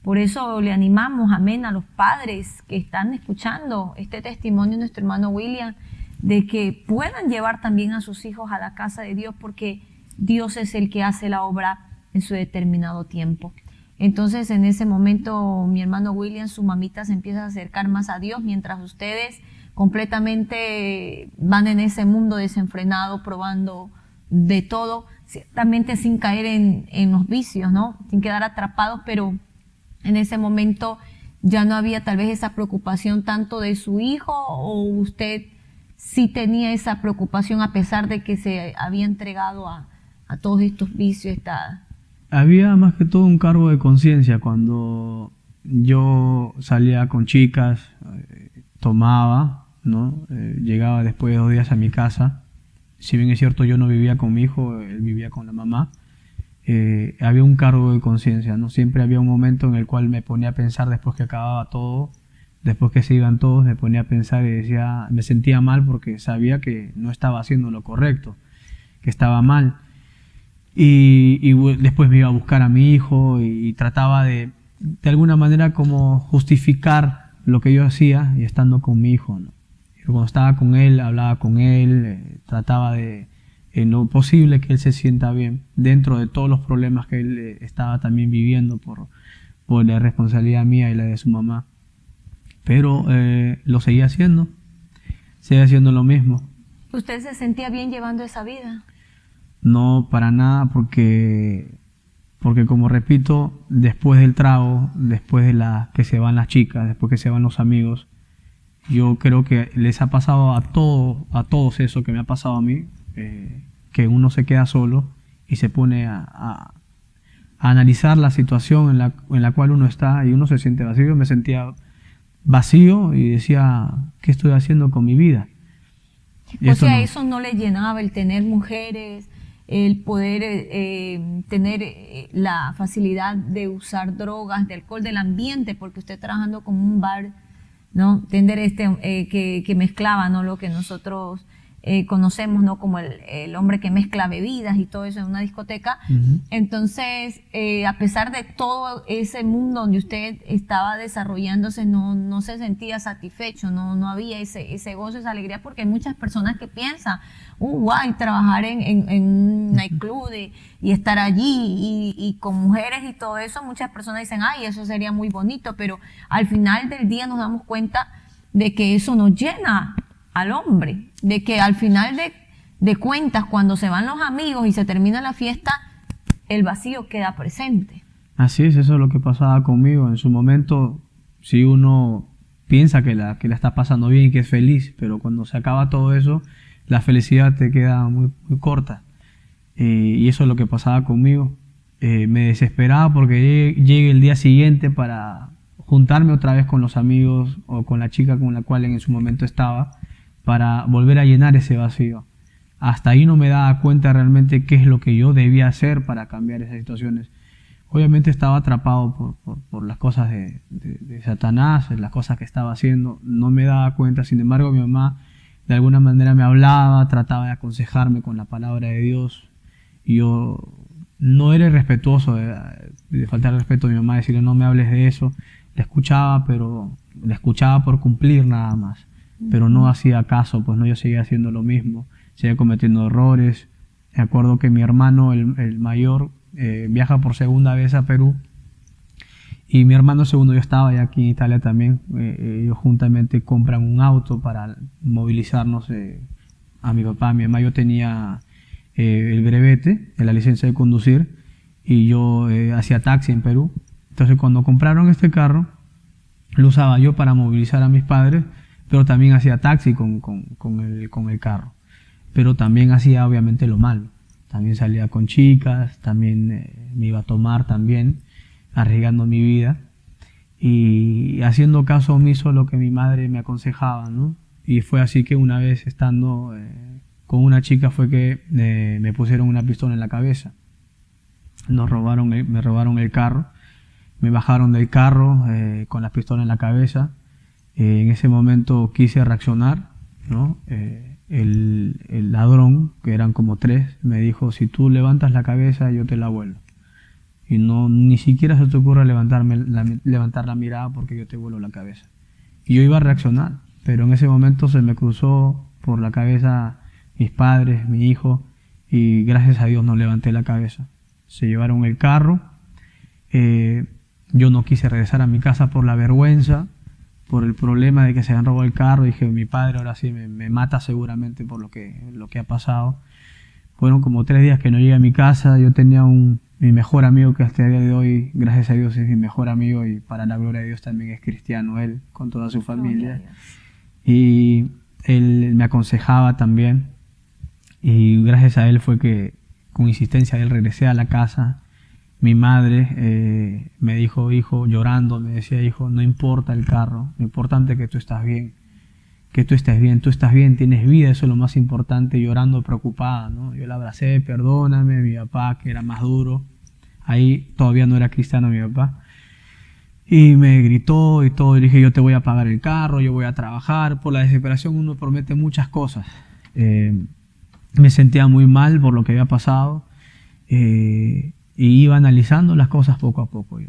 Speaker 1: Por eso le animamos, amén, a los padres que están escuchando este testimonio de nuestro hermano William, de que puedan llevar también a sus hijos a la casa de Dios, porque Dios es el que hace la obra en su determinado tiempo. Entonces, en ese momento, mi hermano William, su mamita se empieza a acercar más a Dios, mientras ustedes completamente van en ese mundo desenfrenado, probando de todo, ciertamente sin caer en los vicios, ¿no? Sin quedar atrapados, pero en ese momento ya no había tal vez esa preocupación tanto de su hijo, o usted sí tenía esa preocupación a pesar de que se había entregado a todos estos vicios.
Speaker 2: Había más que todo un cargo de conciencia cuando yo salía con chicas, tomaba, ¿no? Llegaba después de 2 días a mi casa. Si bien es cierto, yo no vivía con mi hijo, él vivía con la mamá. Había un cargo de conciencia, ¿no? Siempre había un momento en el cual me ponía a pensar después que acababa todo, después que se iban todos, me ponía a pensar y decía, me sentía mal porque sabía que no estaba haciendo lo correcto, que estaba mal. Y después me iba a buscar a mi hijo y trataba de alguna manera como justificar lo que yo hacía y estando con mi hijo, ¿no? Cuando estaba con él, hablaba con él, trataba de en lo posible que él se sienta bien dentro de todos los problemas que él estaba también viviendo por la responsabilidad mía y la de su mamá. Pero lo seguía haciendo lo mismo.
Speaker 1: ¿Usted se sentía bien llevando esa vida?
Speaker 2: No, para nada, porque como repito, después del trago, después de que se van las chicas, después que se van los amigos, yo creo que les ha pasado a todos eso que me ha pasado a mí, que uno se queda solo y se pone a analizar la situación en la cual uno está y uno se siente vacío. Yo me sentía vacío y decía, ¿qué estoy haciendo con mi vida? Y
Speaker 1: o sea, eso no le llenaba, el tener mujeres, el poder tener la facilidad de usar drogas, de alcohol, del ambiente, porque usted trabajando como un bar, ¿no? Tener que mezclaba, ¿no? Lo que nosotros conocemos, ¿no? Como el hombre que mezcla bebidas y todo eso en una discoteca. Uh-huh. Entonces, a pesar de todo ese mundo donde usted estaba desarrollándose, no se sentía satisfecho, no había ese gozo, esa alegría, porque hay muchas personas que piensan, guay, trabajar en un nightclub y estar allí y con mujeres y todo eso. Muchas personas dicen, ay, eso sería muy bonito, pero al final del día nos damos cuenta de que eso nos llena al hombre, de que al final de cuentas, cuando se van los amigos y se termina la fiesta, el vacío queda presente.
Speaker 2: Así es, eso es lo que pasaba conmigo. En su momento, si uno piensa que la está pasando bien y que es feliz, pero cuando se acaba todo eso, la felicidad te queda muy, muy corta. Y eso es lo que pasaba conmigo. Me desesperaba porque llegue el día siguiente para juntarme otra vez con los amigos o con la chica con la cual en su momento estaba, para volver a llenar ese vacío. Hasta ahí no me daba cuenta realmente qué es lo que yo debía hacer para cambiar esas situaciones. Obviamente estaba atrapado por las cosas de Satanás, las cosas que estaba haciendo, no me daba cuenta. Sin embargo, mi mamá de alguna manera me hablaba, trataba de aconsejarme con la palabra de Dios, y yo no era irrespetuoso de faltar respeto a mi mamá, decirle no me hables de eso. La escuchaba, pero la escuchaba por cumplir nada más. Pero no hacía caso, pues no, yo seguía haciendo lo mismo, seguía cometiendo errores. Me acuerdo que mi hermano, el mayor, viaja por segunda vez a Perú, y mi hermano segundo, yo estaba ya aquí en Italia también, ellos juntamente compran un auto para movilizarnos a mi papá, a mi mamá. Yo tenía el brevete, la licencia de conducir, y yo hacía taxi en Perú. Entonces cuando compraron este carro, lo usaba yo para movilizar a mis padres, pero también hacía taxi con el carro. Pero también hacía obviamente lo malo. También salía con chicas, también me iba a tomar también, arriesgando mi vida y haciendo caso omiso a lo que mi madre me aconsejaba, ¿no? Y fue así que una vez estando con una chica fue que me pusieron una pistola en la cabeza. Me robaron el carro, me bajaron del carro con la pistola en la cabeza. En ese momento quise reaccionar, ¿no? El ladrón, que eran como 3, me dijo: si tú levantas la cabeza yo te la vuelo. Y ni siquiera se te ocurra levantar la mirada porque yo te vuelo la cabeza. Y yo iba a reaccionar, pero en ese momento se me cruzó por la cabeza mis padres, mi hijo, y gracias a Dios no levanté la cabeza. Se llevaron el carro, yo no quise regresar a mi casa por la vergüenza, por el problema de que se habían robado el carro. Dije: mi padre ahora sí me mata seguramente por lo que ha pasado. Fueron como 3 días que no llegué a mi casa. Yo tenía mi mejor amigo, que hasta el día de hoy, gracias a Dios, es mi mejor amigo, y para la gloria de Dios también es cristiano él, con toda su familia. Y él me aconsejaba también, y gracias a él fue que, con insistencia de él, regresé a la casa. Mi madre me dijo: hijo, llorando, me decía: hijo, no importa el carro, lo importante es que tú estás bien, tú estás bien, tienes vida, eso es lo más importante. Llorando, preocupada, ¿no? Yo la abracé: perdóname. Mi papá, que era más duro, ahí todavía no era cristiano mi papá, y me gritó y todo. Y dije: yo te voy a pagar el carro, yo voy a trabajar. Por la desesperación uno promete muchas cosas. Me sentía muy mal por lo que había pasado, y iba analizando las cosas poco a poco.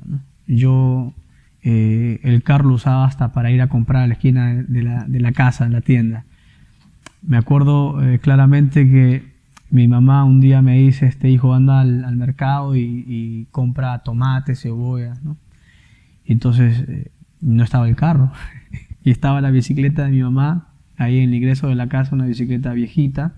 Speaker 2: Yo el carro lo usaba hasta para ir a comprar a la esquina de la casa, en la tienda. Me acuerdo claramente que mi mamá un día me dice: hijo, anda al mercado y compra tomate, cebolla, ¿no? Y entonces no estaba el carro y estaba la bicicleta de mi mamá ahí en el ingreso de la casa, una bicicleta viejita.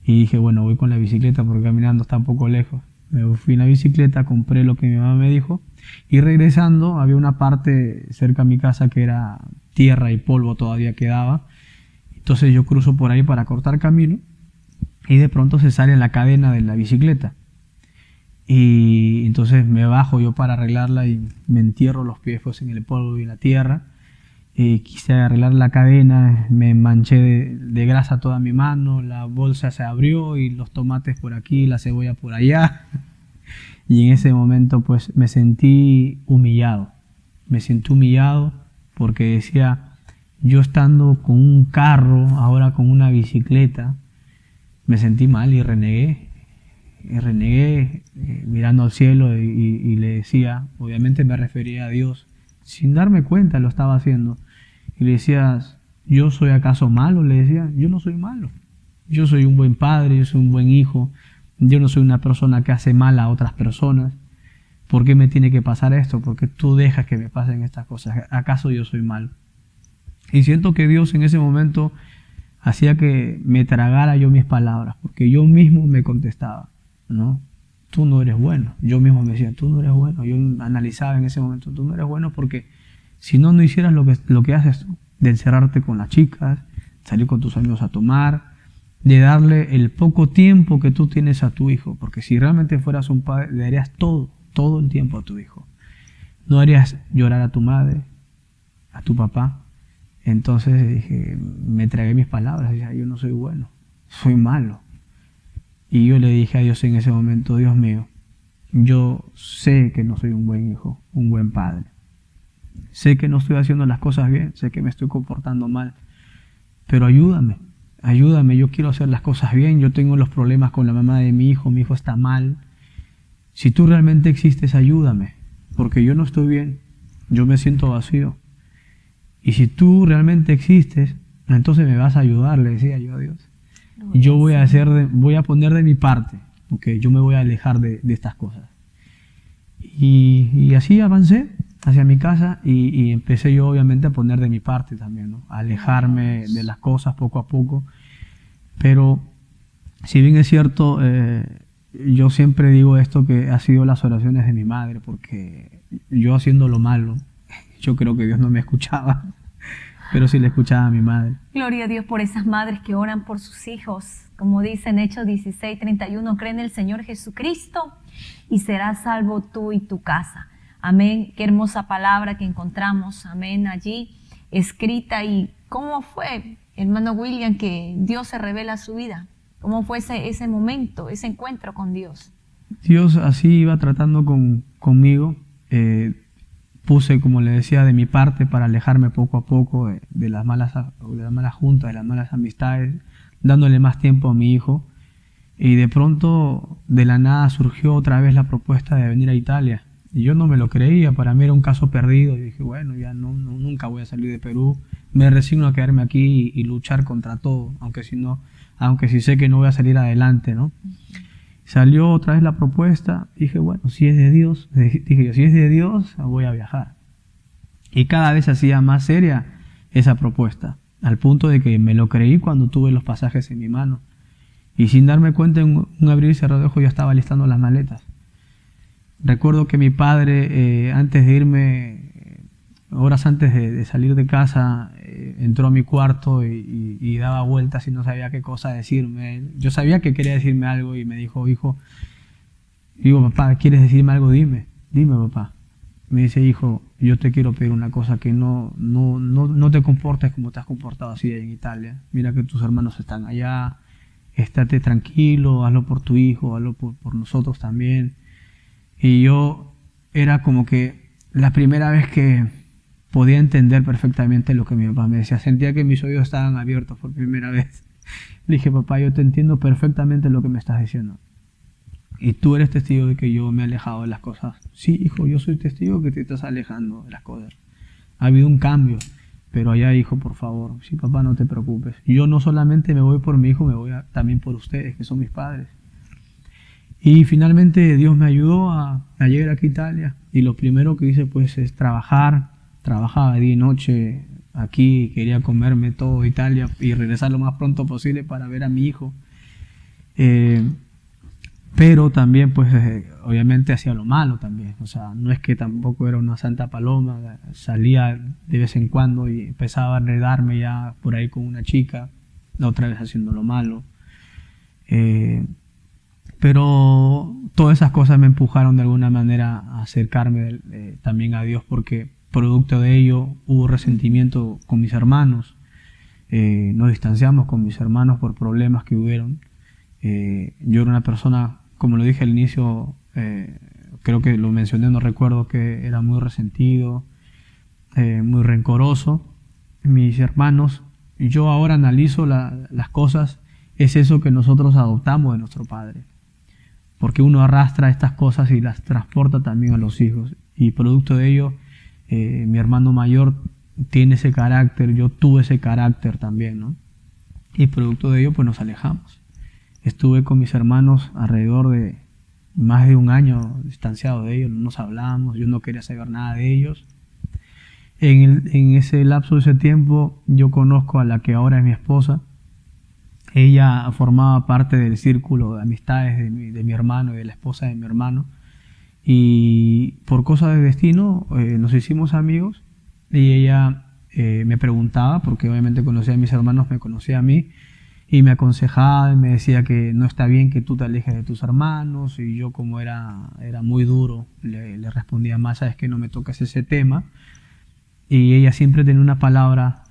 Speaker 2: Y dije: bueno, voy con la bicicleta porque caminando está un poco lejos. Me fui en la bicicleta, compré lo que mi mamá me dijo, y regresando había una parte cerca de mi casa que era tierra y polvo todavía quedaba. Entonces yo cruzo por ahí para cortar camino, y de pronto se sale la cadena de la bicicleta. Y entonces me bajo yo para arreglarla y me entierro los pies pues en el polvo y en la tierra. Quise arreglar la cadena, me manché de grasa toda mi mano, la bolsa se abrió y los tomates por aquí, la cebolla por allá. Y en ese momento pues me sentí humillado porque decía: yo estando con un carro, ahora con una bicicleta, me sentí mal y renegué. Mirando al cielo y le decía, obviamente me refería a Dios, sin darme cuenta lo estaba haciendo. Y le decía: ¿yo soy acaso malo? Le decía: yo no soy malo. Yo soy un buen padre, yo soy un buen hijo. Yo no soy una persona que hace mal a otras personas. ¿Por qué me tiene que pasar esto? ¿Por qué tú dejas que me pasen estas cosas? ¿Acaso yo soy malo? Y siento que Dios en ese momento hacía que me tragara yo mis palabras, porque yo mismo me contestaba, ¿no? Tú no eres bueno. Yo mismo me decía: tú no eres bueno. Yo analizaba en ese momento: tú no eres bueno porque si no hicieras lo que haces tú, de encerrarte con las chicas, salir con tus amigos a tomar, de darle el poco tiempo que tú tienes a tu hijo, porque si realmente fueras un padre, le darías todo el tiempo a tu hijo. No harías llorar a tu madre, a tu papá. Entonces dije, me tragué mis palabras, decía: yo no soy bueno, soy malo. Y yo le dije a Dios en ese momento: Dios mío, yo sé que no soy un buen hijo, un buen padre. Sé que no estoy haciendo las cosas bien, sé que me estoy comportando mal, pero ayúdame, yo quiero hacer las cosas bien. Yo tengo los problemas con la mamá de mi hijo está mal. Si tú realmente existes, ayúdame, porque yo no estoy bien, yo me siento vacío. Y si tú realmente existes, entonces me vas a ayudar, le decía yo a Dios. Y yo voy a poner de mi parte, porque yo me voy a alejar de estas cosas. Y así avancé hacia mi casa y empecé yo obviamente a poner de mi parte también, ¿no? A alejarme de las cosas poco a poco. Pero si bien es cierto, yo siempre digo esto, que ha sido las oraciones de mi madre, porque yo haciendo lo malo, yo creo que Dios no me escuchaba, pero sí le escuchaba a mi madre.
Speaker 1: Gloria a Dios por esas madres que oran por sus hijos. Como dice en Hechos 16:31, cree en el Señor Jesucristo y serás salvo tú y tu casa. Amén. Qué hermosa palabra que encontramos, amén, allí escrita. ¿Y cómo fue, hermano William, que Dios se revela a su vida? ¿Cómo fue ese momento, ese encuentro con Dios?
Speaker 2: Dios así iba tratando conmigo. Puse, como le decía, de mi parte para alejarme poco a poco de las malas juntas, de las malas amistades, dándole más tiempo a mi hijo. Y de pronto, de la nada, surgió otra vez la propuesta de venir a Italia. Y yo no me lo creía, para mí era un caso perdido. Y dije, bueno, ya nunca voy a salir de Perú. Me resigno a quedarme aquí y luchar contra todo, aunque si sé que no voy a salir adelante, ¿no? Salió otra vez la propuesta, dije, bueno, si es de Dios, dije yo, si es de Dios, voy a viajar. Y cada vez hacía más seria esa propuesta, al punto de que me lo creí cuando tuve los pasajes en mi mano. Y sin darme cuenta, en un abrir y cerrar de ojos, ya estaba listando las maletas. Recuerdo que mi padre, antes de irme, horas antes de salir de casa, entró a mi cuarto y daba vueltas y no sabía qué cosa decirme. Yo sabía que quería decirme algo y me dijo, hijo, digo, papá, ¿quieres decirme algo? Dime, papá. Me dice, hijo, yo te quiero pedir una cosa, que no te comportes como te has comportado así en Italia. Mira que tus hermanos están allá, estate tranquilo, hazlo por tu hijo, hazlo por nosotros también. Y yo era como que la primera vez que podía entender perfectamente lo que mi papá me decía. Sentía que mis oídos estaban abiertos por primera vez. Le dije, papá, yo te entiendo perfectamente lo que me estás diciendo. Y tú eres testigo de que yo me he alejado de las cosas. Sí, hijo, yo soy testigo que te estás alejando de las cosas. Ha habido un cambio, pero allá, hijo, por favor. Sí, papá, no te preocupes. Yo no solamente me voy por mi hijo, me voy también por ustedes, que son mis padres. Y finalmente Dios me ayudó a llegar aquí a Italia. Y lo primero que hice, pues, es trabajar. Trabajaba día y noche aquí, quería comerme todo Italia y regresar lo más pronto posible para ver a mi hijo. Pero también, pues, obviamente hacía lo malo también. O sea, no es que tampoco era una santa paloma. Salía de vez en cuando y empezaba a enredarme ya por ahí con una chica, la otra vez haciendo lo malo. Pero todas esas cosas me empujaron de alguna manera a acercarme también a Dios, porque producto de ello hubo resentimiento con mis hermanos. Nos distanciamos con mis hermanos por problemas que hubieron. Yo era una persona, como lo dije al inicio, creo que lo mencioné, no recuerdo, que era muy resentido, muy rencoroso. Mis hermanos, yo ahora analizo las cosas, es eso que nosotros adoptamos de nuestro padre. Porque uno arrastra estas cosas y las transporta también a los hijos. Y producto de ello, mi hermano mayor tiene ese carácter, yo tuve ese carácter también, ¿no? Y producto de ello, pues nos alejamos. Estuve con mis hermanos alrededor de más de un año distanciado de ellos, no nos hablábamos, yo no quería saber nada de ellos. En ese lapso de ese tiempo, yo conozco a la que ahora es mi esposa. Ella formaba parte del círculo de amistades de mi hermano y de la esposa de mi hermano. Y por cosas de destino nos hicimos amigos y ella me preguntaba, porque obviamente conocía a mis hermanos, me conocía a mí, y me aconsejaba y me decía que no está bien que tú te alejes de tus hermanos. Y yo, como era muy duro, le respondía más, sabes que no me tocas ese tema. Y ella siempre tenía una palabra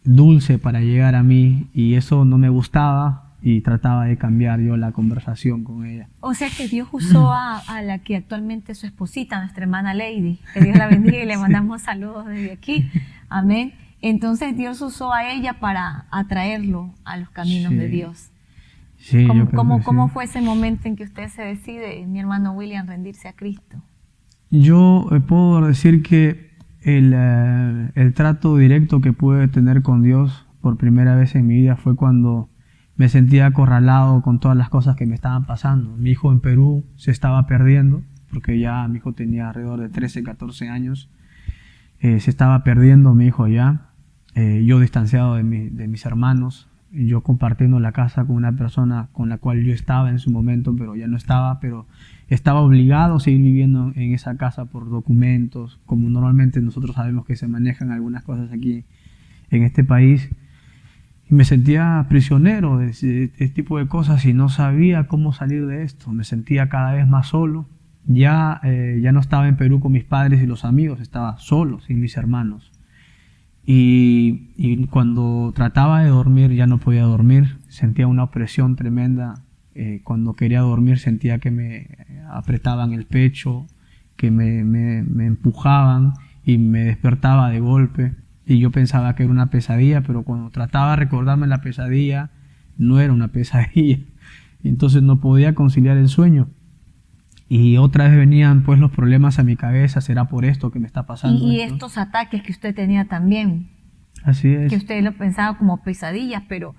Speaker 2: dulce para llegar a mí, y eso no me gustaba, y trataba de cambiar yo la conversación con ella.
Speaker 1: O sea que Dios usó a la que actualmente es su esposita, nuestra hermana Lady. Que Dios la bendiga y le mandamos saludos desde aquí. Amén. Entonces Dios usó a ella para atraerlo a los caminos de Dios.
Speaker 2: Sí,
Speaker 1: ¿Cómo fue ese momento en que usted se decide, mi hermano William, rendirse a Cristo?
Speaker 2: Yo puedo decir que el trato directo que pude tener con Dios por primera vez en mi vida fue cuando me sentía acorralado con todas las cosas que me estaban pasando. Mi hijo en Perú se estaba perdiendo, porque ya mi hijo tenía alrededor de 13, 14 años. Se estaba perdiendo mi hijo allá. Yo distanciado de mis hermanos. yo compartiendo la casa con una persona con la cual yo estaba en su momento, pero ya no estaba, pero estaba obligado a seguir viviendo en esa casa por documentos, como normalmente nosotros sabemos que se manejan algunas cosas aquí en este país. Y me sentía prisionero de este tipo de cosas y no sabía cómo salir de esto. Me sentía cada vez más solo. Ya no estaba en Perú con mis padres y los amigos, estaba solo, sin mis hermanos. Y cuando trataba de dormir ya no podía dormir, sentía una opresión tremenda. Cuando quería dormir sentía que me apretaban el pecho, que me empujaban y me despertaba de golpe. Y yo pensaba que era una pesadilla, pero cuando trataba de recordarme la pesadilla, no era una pesadilla. Entonces no podía conciliar el sueño. Y otra vez venían pues los problemas a mi cabeza, ¿será por esto que me está pasando?
Speaker 1: Y estos ataques que usted tenía también.
Speaker 2: Así es.
Speaker 1: Que usted lo pensaba como pesadillas, pero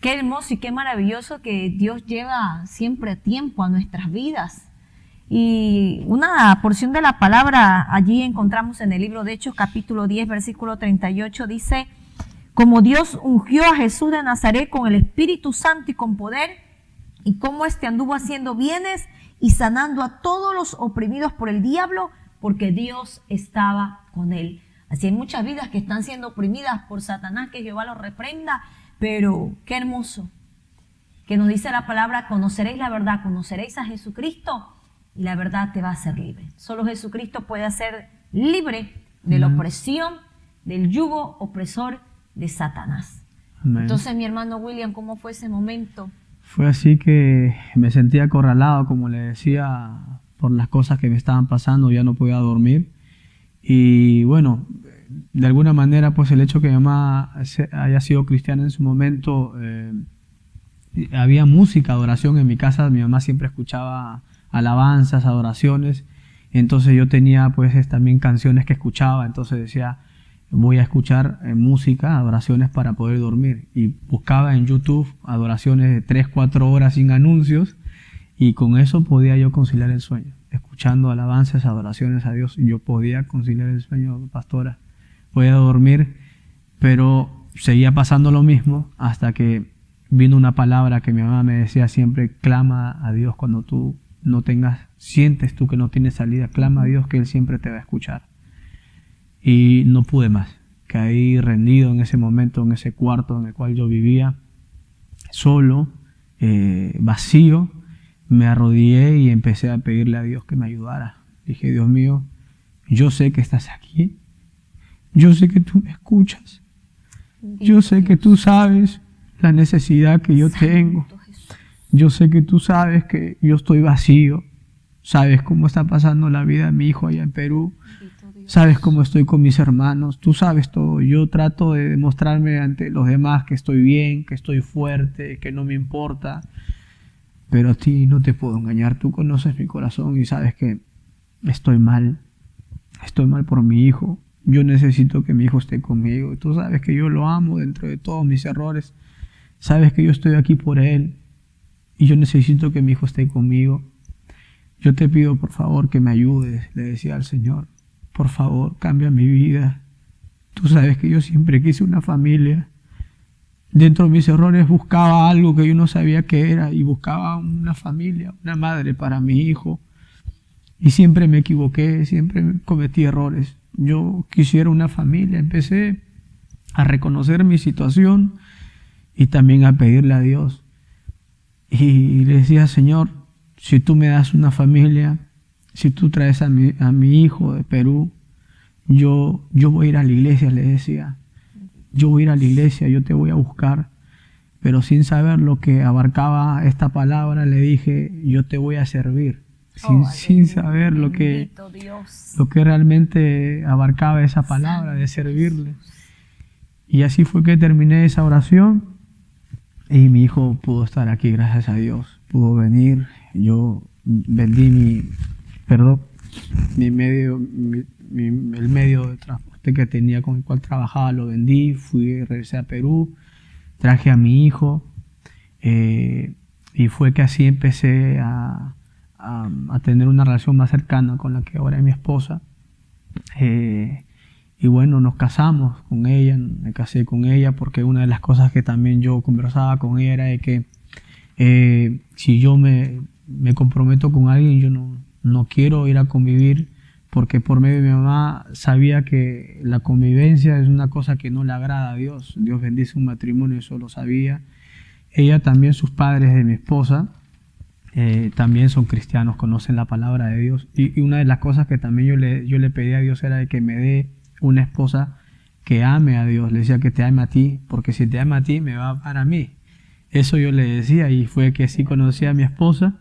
Speaker 1: qué hermoso y qué maravilloso que Dios lleva siempre a tiempo a nuestras vidas. Y una porción de la palabra allí encontramos en el libro de Hechos, capítulo 10, versículo 38, dice: como Dios ungió a Jesús de Nazaret con el Espíritu Santo y con poder, y cómo éste anduvo haciendo bienes y sanando a todos los oprimidos por el diablo, porque Dios estaba con él. Así hay muchas vidas que están siendo oprimidas por Satanás, que Jehová los reprenda, pero qué hermoso que nos dice la palabra: conoceréis la verdad, conoceréis a Jesucristo, y la verdad te va a hacer libre. Solo Jesucristo puede hacer libre de la opresión, del yugo opresor de Satanás.
Speaker 2: Amén.
Speaker 1: Entonces, mi hermano William, ¿cómo fue ese momento?
Speaker 2: Fue así que me sentía acorralado, como le decía, por las cosas que me estaban pasando, ya no podía dormir. Y bueno, de alguna manera, pues el hecho que mi mamá haya sido cristiana en su momento, había música, adoración en mi casa. Mi mamá siempre escuchaba alabanzas, adoraciones, entonces yo tenía pues también canciones que escuchaba, entonces decía, voy a escuchar música, adoraciones para poder dormir, y buscaba en YouTube adoraciones de 3-4 horas sin anuncios, y con eso podía yo conciliar el sueño, escuchando alabanzas, adoraciones a Dios. Yo podía conciliar el sueño, pastora, podía dormir, pero seguía pasando lo mismo hasta que vino una palabra que mi mamá me decía siempre: clama a Dios cuando tú no sientes tú que no tienes salida, clama a Dios que Él siempre te va a escuchar. Y no pude más, caí rendido en ese momento, en ese cuarto en el cual yo vivía, solo, vacío. Me arrodillé y empecé a pedirle a Dios que me ayudara. Dije: Dios mío, yo sé que estás aquí, yo sé que tú me escuchas, yo sé que tú sabes la necesidad que yo tengo. Yo sé que tú sabes que yo estoy vacío, sabes cómo está pasando la vida de mi hijo allá en Perú, sabes cómo estoy con mis hermanos, tú sabes todo. Yo trato de demostrarme ante los demás que estoy bien, que estoy fuerte, que no me importa, pero a ti no te puedo engañar. Tú conoces mi corazón y sabes que estoy mal por mi hijo. Yo necesito que mi hijo esté conmigo. Tú sabes que yo lo amo dentro de todos mis errores, sabes que yo estoy aquí por él. Y yo necesito que mi hijo esté conmigo. Yo te pido, por favor, que me ayudes, le decía al Señor. Por favor, cambia mi vida. Tú sabes que yo siempre quise una familia. Dentro de mis errores buscaba algo que yo no sabía qué era, y buscaba una familia, una madre para mi hijo. Y siempre me equivoqué, siempre cometí errores. Yo quisiera una familia. Empecé a reconocer mi situación y también a pedirle a Dios. Y le decía: Señor, si tú me das una familia, si tú traes a mi hijo de Perú, yo voy a ir a la iglesia, le decía. Yo voy a ir a la iglesia, yo te voy a buscar. Pero sin saber lo que abarcaba esta palabra, le dije: yo te voy a servir. Sin saber lo que realmente abarcaba esa palabra de servirle. Y así fue que terminé esa oración. Y mi hijo pudo estar aquí, gracias a Dios. Pudo venir. Yo vendí el medio de transporte que tenía, con el cual trabajaba, lo vendí. Regresé a Perú, traje a mi hijo. Y fue que así empecé a tener una relación más cercana con la que ahora es mi esposa. Y bueno, nos casamos con ella, me casé con ella porque una de las cosas que también yo conversaba con ella era de que si yo me comprometo con alguien, yo no quiero ir a convivir porque por medio de mi mamá sabía que la convivencia es una cosa que no le agrada a Dios. Dios bendice un matrimonio, eso lo sabía. Ella también, sus padres de mi esposa, también son cristianos, conocen la palabra de Dios. Y una de las cosas que también yo le pedí a Dios era de que me dé una esposa que ame a Dios. Le decía que te ame a ti, porque si te ama a ti, me va a amar a mí. Eso yo le decía, y fue que sí conocí a mi esposa.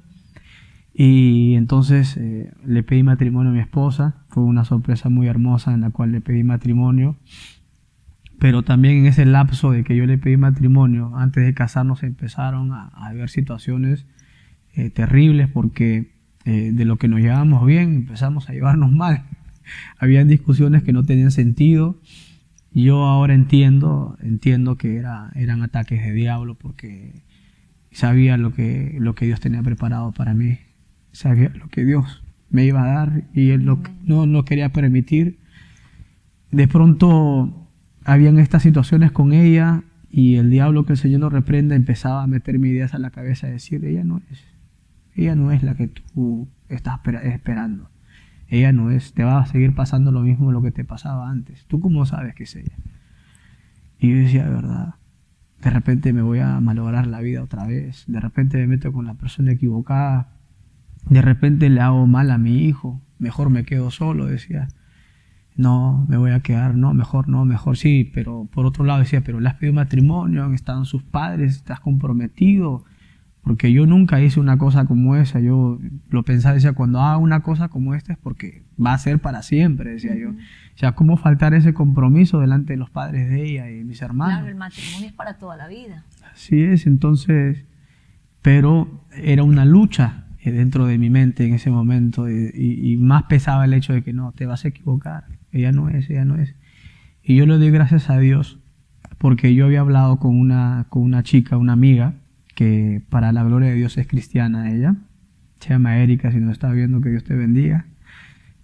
Speaker 2: Y entonces le pedí matrimonio a mi esposa. Fue una sorpresa muy hermosa en la cual le pedí matrimonio. Pero también en ese lapso de que yo le pedí matrimonio, antes de casarnos empezaron a haber situaciones terribles porque de lo que nos llevábamos bien empezamos a llevarnos mal. Habían discusiones que no tenían sentido. Y yo ahora entiendo que eran ataques de diablo porque sabía lo que Dios tenía preparado para mí. Sabía lo que Dios me iba a dar y Él no quería permitir. De pronto habían estas situaciones con ella y el diablo, que el Señor lo reprenda, empezaba a meterme ideas a la cabeza y decir, ella no es la que tú estás esperando. Ella no es, te va a seguir pasando lo mismo lo que te pasaba antes. ¿Tú cómo sabes que es ella? Y yo decía, de verdad, de repente me voy a malograr la vida otra vez, de repente me meto con la persona equivocada, de repente le hago mal a mi hijo, mejor me quedo solo, decía. No, me voy a quedar, no, mejor sí, pero por otro lado decía, pero le has pedido matrimonio, han estado sus padres, estás comprometido, porque yo nunca hice una cosa como esa. Yo lo pensaba, decía, cuando haga una cosa como esta es porque va a ser para siempre, decía yo. O sea, ¿cómo faltar ese compromiso delante de los padres de ella y mis hermanos?
Speaker 1: Claro, el matrimonio es para toda la vida.
Speaker 2: Así es, entonces, pero era una lucha dentro de mi mente en ese momento y más pesaba el hecho de que no, te vas a equivocar, ella no es. Y yo le doy gracias a Dios porque yo había hablado con una chica, una amiga, que para la gloria de Dios es cristiana ella, se llama Erika, si nos está viendo, que Dios te bendiga.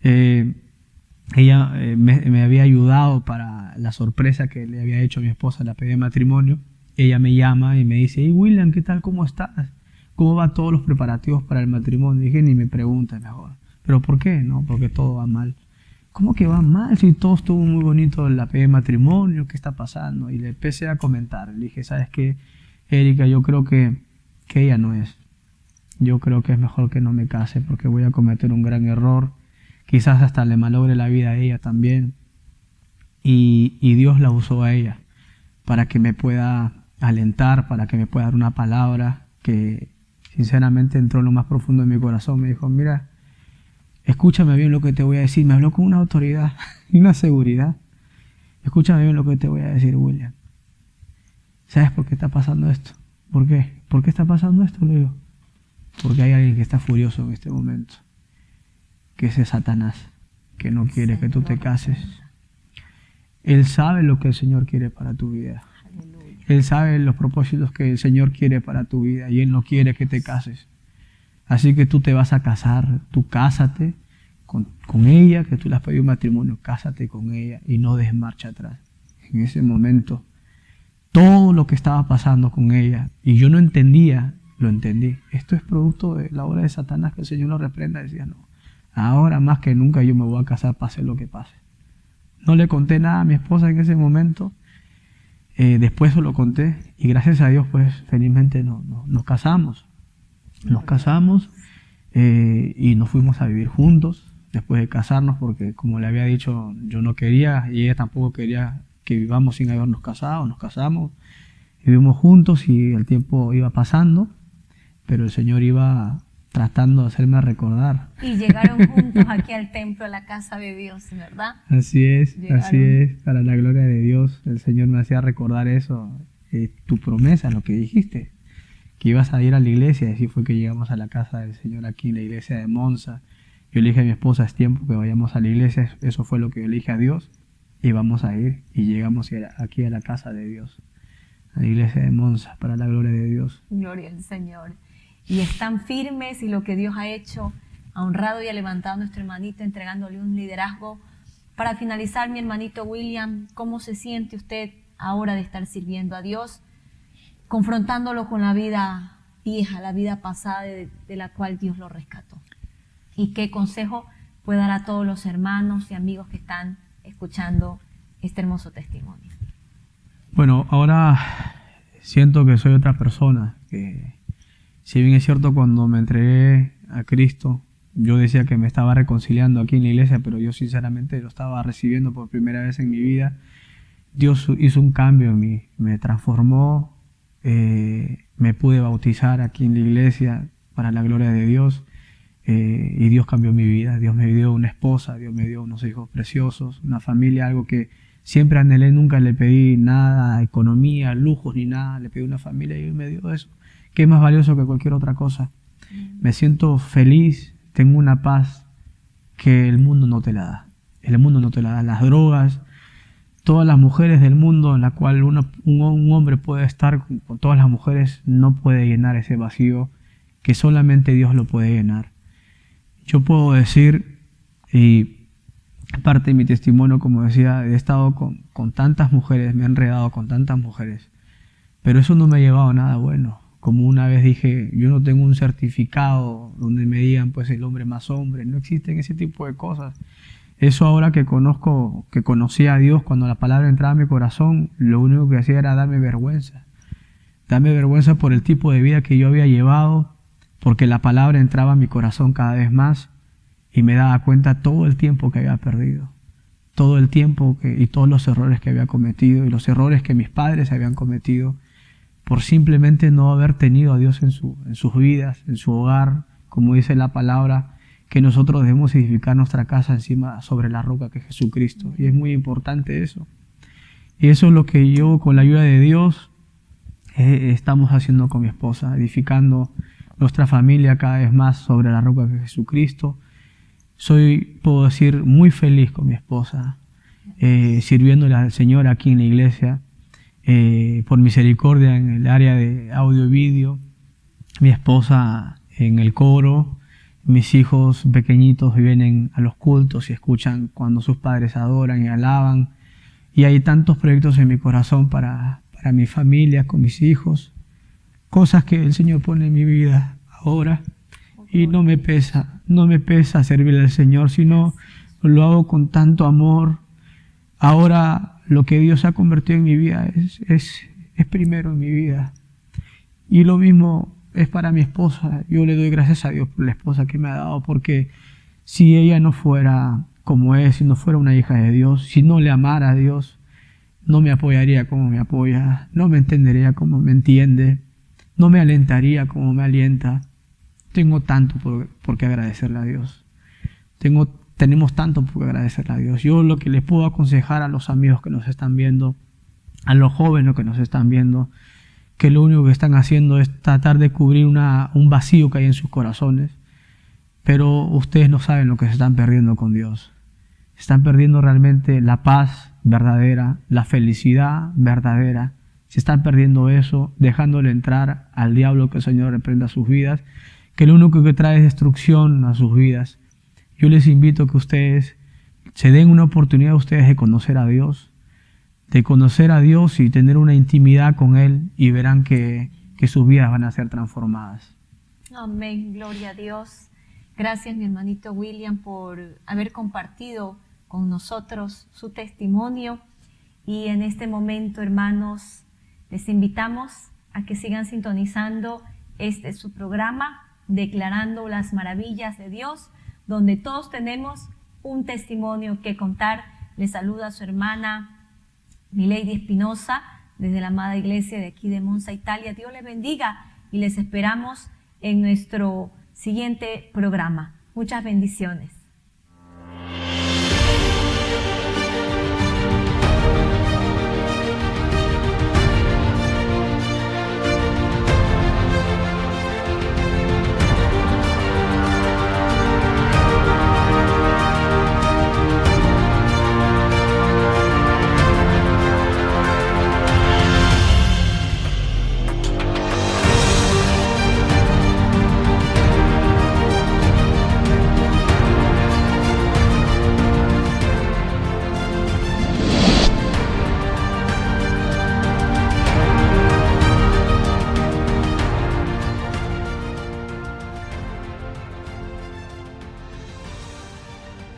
Speaker 2: Ella me había ayudado para la sorpresa que le había hecho a mi esposa, la pedí de matrimonio. Ella me llama y me dice, hey William, ¿qué tal? ¿Cómo estás? ¿Cómo van todos los preparativos para el matrimonio? Y dije, ni me preguntes mejor. ¿Pero por qué? No, porque todo va mal. ¿Cómo que va mal? Si todo estuvo muy bonito la pedí de matrimonio, ¿qué está pasando? Y le empecé a comentar. Le dije, ¿sabes qué, Erika? Yo creo que ella no es. Yo creo que es mejor que no me case porque voy a cometer un gran error. Quizás hasta le malogre la vida a ella también. Y Dios la usó a ella para que me pueda alentar, para que me pueda dar una palabra que sinceramente entró en lo más profundo de mi corazón. Me dijo, mira, escúchame bien lo que te voy a decir. Me habló con una autoridad y una seguridad. Escúchame bien lo que te voy a decir, William. ¿Sabes por qué está pasando esto? ¿Por qué? ¿Por qué está pasando esto? Le digo, porque hay alguien que está furioso en este momento, que ese Satanás, que no quiere que tú te cases. Él sabe lo que el Señor quiere para tu vida. Él sabe los propósitos que el Señor quiere para tu vida y Él no quiere que te cases. Así que tú te vas a casar, tú cásate con ella, que tú le has pedido matrimonio, cásate con ella y no des marcha atrás. En ese momento, todo lo que estaba pasando con ella, y yo no entendía, lo entendí. Esto es producto de la obra de Satanás, que el Señor lo reprenda. Decía, no, ahora más que nunca yo me voy a casar, pase lo que pase. No le conté nada a mi esposa en ese momento. Después se lo conté y gracias a Dios pues felizmente nos casamos. Nos casamos y nos fuimos a vivir juntos después de casarnos porque, como le había dicho, yo no quería y ella tampoco quería que vivamos sin habernos casado. Nos casamos, vivimos juntos y el tiempo iba pasando, pero el Señor iba tratando de hacerme recordar.
Speaker 1: Y llegaron juntos aquí al templo, a la casa de Dios, ¿verdad?
Speaker 2: Así es, para la gloria de Dios. El Señor me hacía recordar eso, tu promesa, lo que dijiste, que ibas a ir a la iglesia. Y así fue que llegamos a la casa del Señor aquí en la iglesia de Monza. Yo le dije a mi esposa, es tiempo que vayamos a la iglesia. Eso fue lo que yo le dije a Dios, y vamos a ir. Y llegamos aquí a la casa de Dios, a la iglesia de Monza, para la gloria de Dios.
Speaker 1: Gloria al Señor. Y están firmes, y lo que Dios ha hecho, ha honrado y ha levantado a nuestro hermanito, entregándole un liderazgo Para finalizar, mi hermanito William, ¿cómo se siente usted ahora de estar sirviendo a Dios, confrontándolo con la vida vieja, la vida pasada de la cual Dios lo rescató? ¿Y qué consejo puede dar a todos los hermanos y amigos que están escuchando este hermoso testimonio?
Speaker 2: Bueno, ahora siento que soy otra persona, que si bien es cierto cuando me entregué a Cristo, yo decía que me estaba reconciliando aquí en la iglesia, pero yo sinceramente lo estaba recibiendo por primera vez en mi vida. Dios hizo un cambio en mí, me transformó, me pude bautizar aquí en la iglesia para la gloria de Dios, y Dios cambió mi vida. Dios me dio una esposa, Dios me dio unos hijos preciosos, una familia, algo que siempre anhelé, nunca le pedí nada, economía, lujos ni nada, le pedí una familia y Él me dio eso, que es más valioso que cualquier otra cosa. Me siento feliz, tengo una paz que el mundo no te la da. El mundo no te la da. Las drogas, todas las mujeres del mundo en la cual un hombre puede estar con todas las mujeres, no puede llenar ese vacío que solamente Dios lo puede llenar. Yo puedo decir, y parte de mi testimonio, como decía, he estado con tantas mujeres, me he enredado con tantas mujeres, pero eso no me ha llevado a nada bueno. Como una vez dije, yo no tengo un certificado donde me digan pues el hombre más hombre, no existen ese tipo de cosas. Eso ahora que conocí a Dios, cuando la palabra entraba a mi corazón, lo único que hacía era darme vergüenza por el tipo de vida que yo había llevado, porque la palabra entraba a mi corazón cada vez más y me daba cuenta todo el tiempo que había perdido, todo el tiempo y todos los errores que había cometido y los errores que mis padres habían cometido, por simplemente no haber tenido a Dios en sus vidas, en su hogar, como dice la palabra, que nosotros debemos edificar nuestra casa sobre la roca que es Jesucristo. Y es muy importante eso. Y eso es lo que yo, con la ayuda de Dios, estamos haciendo con mi esposa, edificando nuestra familia cada vez más sobre la roca que es Jesucristo. Puedo decir, muy feliz con mi esposa, sirviéndole al Señor aquí en la iglesia. Por misericordia en el área de audio y vídeo, mi esposa en el coro, mis hijos pequeñitos vienen a los cultos y escuchan cuando sus padres adoran y alaban, y hay tantos proyectos en mi corazón para mi familia, con mis hijos, cosas que el Señor pone en mi vida ahora, y no me pesa servirle al Señor, sino lo hago con tanto amor. Ahora lo que Dios ha convertido en mi vida es primero en mi vida. Y lo mismo es para mi esposa. Yo le doy gracias a Dios por la esposa que me ha dado, porque si ella no fuera como es, si no fuera una hija de Dios, si no le amara a Dios, no me apoyaría como me apoya, no me entendería como me entiende, no me alentaría como me alienta. Tengo tanto por qué agradecerle a Dios. Tenemos tanto por agradecerle a Dios. Yo lo que les puedo aconsejar a los amigos que nos están viendo, a los jóvenes que nos están viendo, que lo único que están haciendo es tratar de cubrir un vacío que hay en sus corazones, pero ustedes no saben lo que se están perdiendo con Dios. Están perdiendo realmente la paz verdadera, la felicidad verdadera. Se están perdiendo eso, dejándole entrar al diablo, que el Señor reprenda sus vidas, que lo único que trae es destrucción a sus vidas. Yo les invito a que ustedes se den una oportunidad a ustedes de conocer a Dios y tener una intimidad con Él, y verán que sus vidas van a ser transformadas.
Speaker 1: Amén, gloria a Dios. Gracias, mi hermanito William, por haber compartido con nosotros su testimonio. Y en este momento, hermanos, les invitamos a que sigan sintonizando su programa, Declarando las Maravillas de Dios, donde todos tenemos un testimonio que contar. Les saluda su hermana Milady Espinosa, desde la amada iglesia de aquí de Monza, Italia. Dios les bendiga y les esperamos en nuestro siguiente programa. Muchas bendiciones.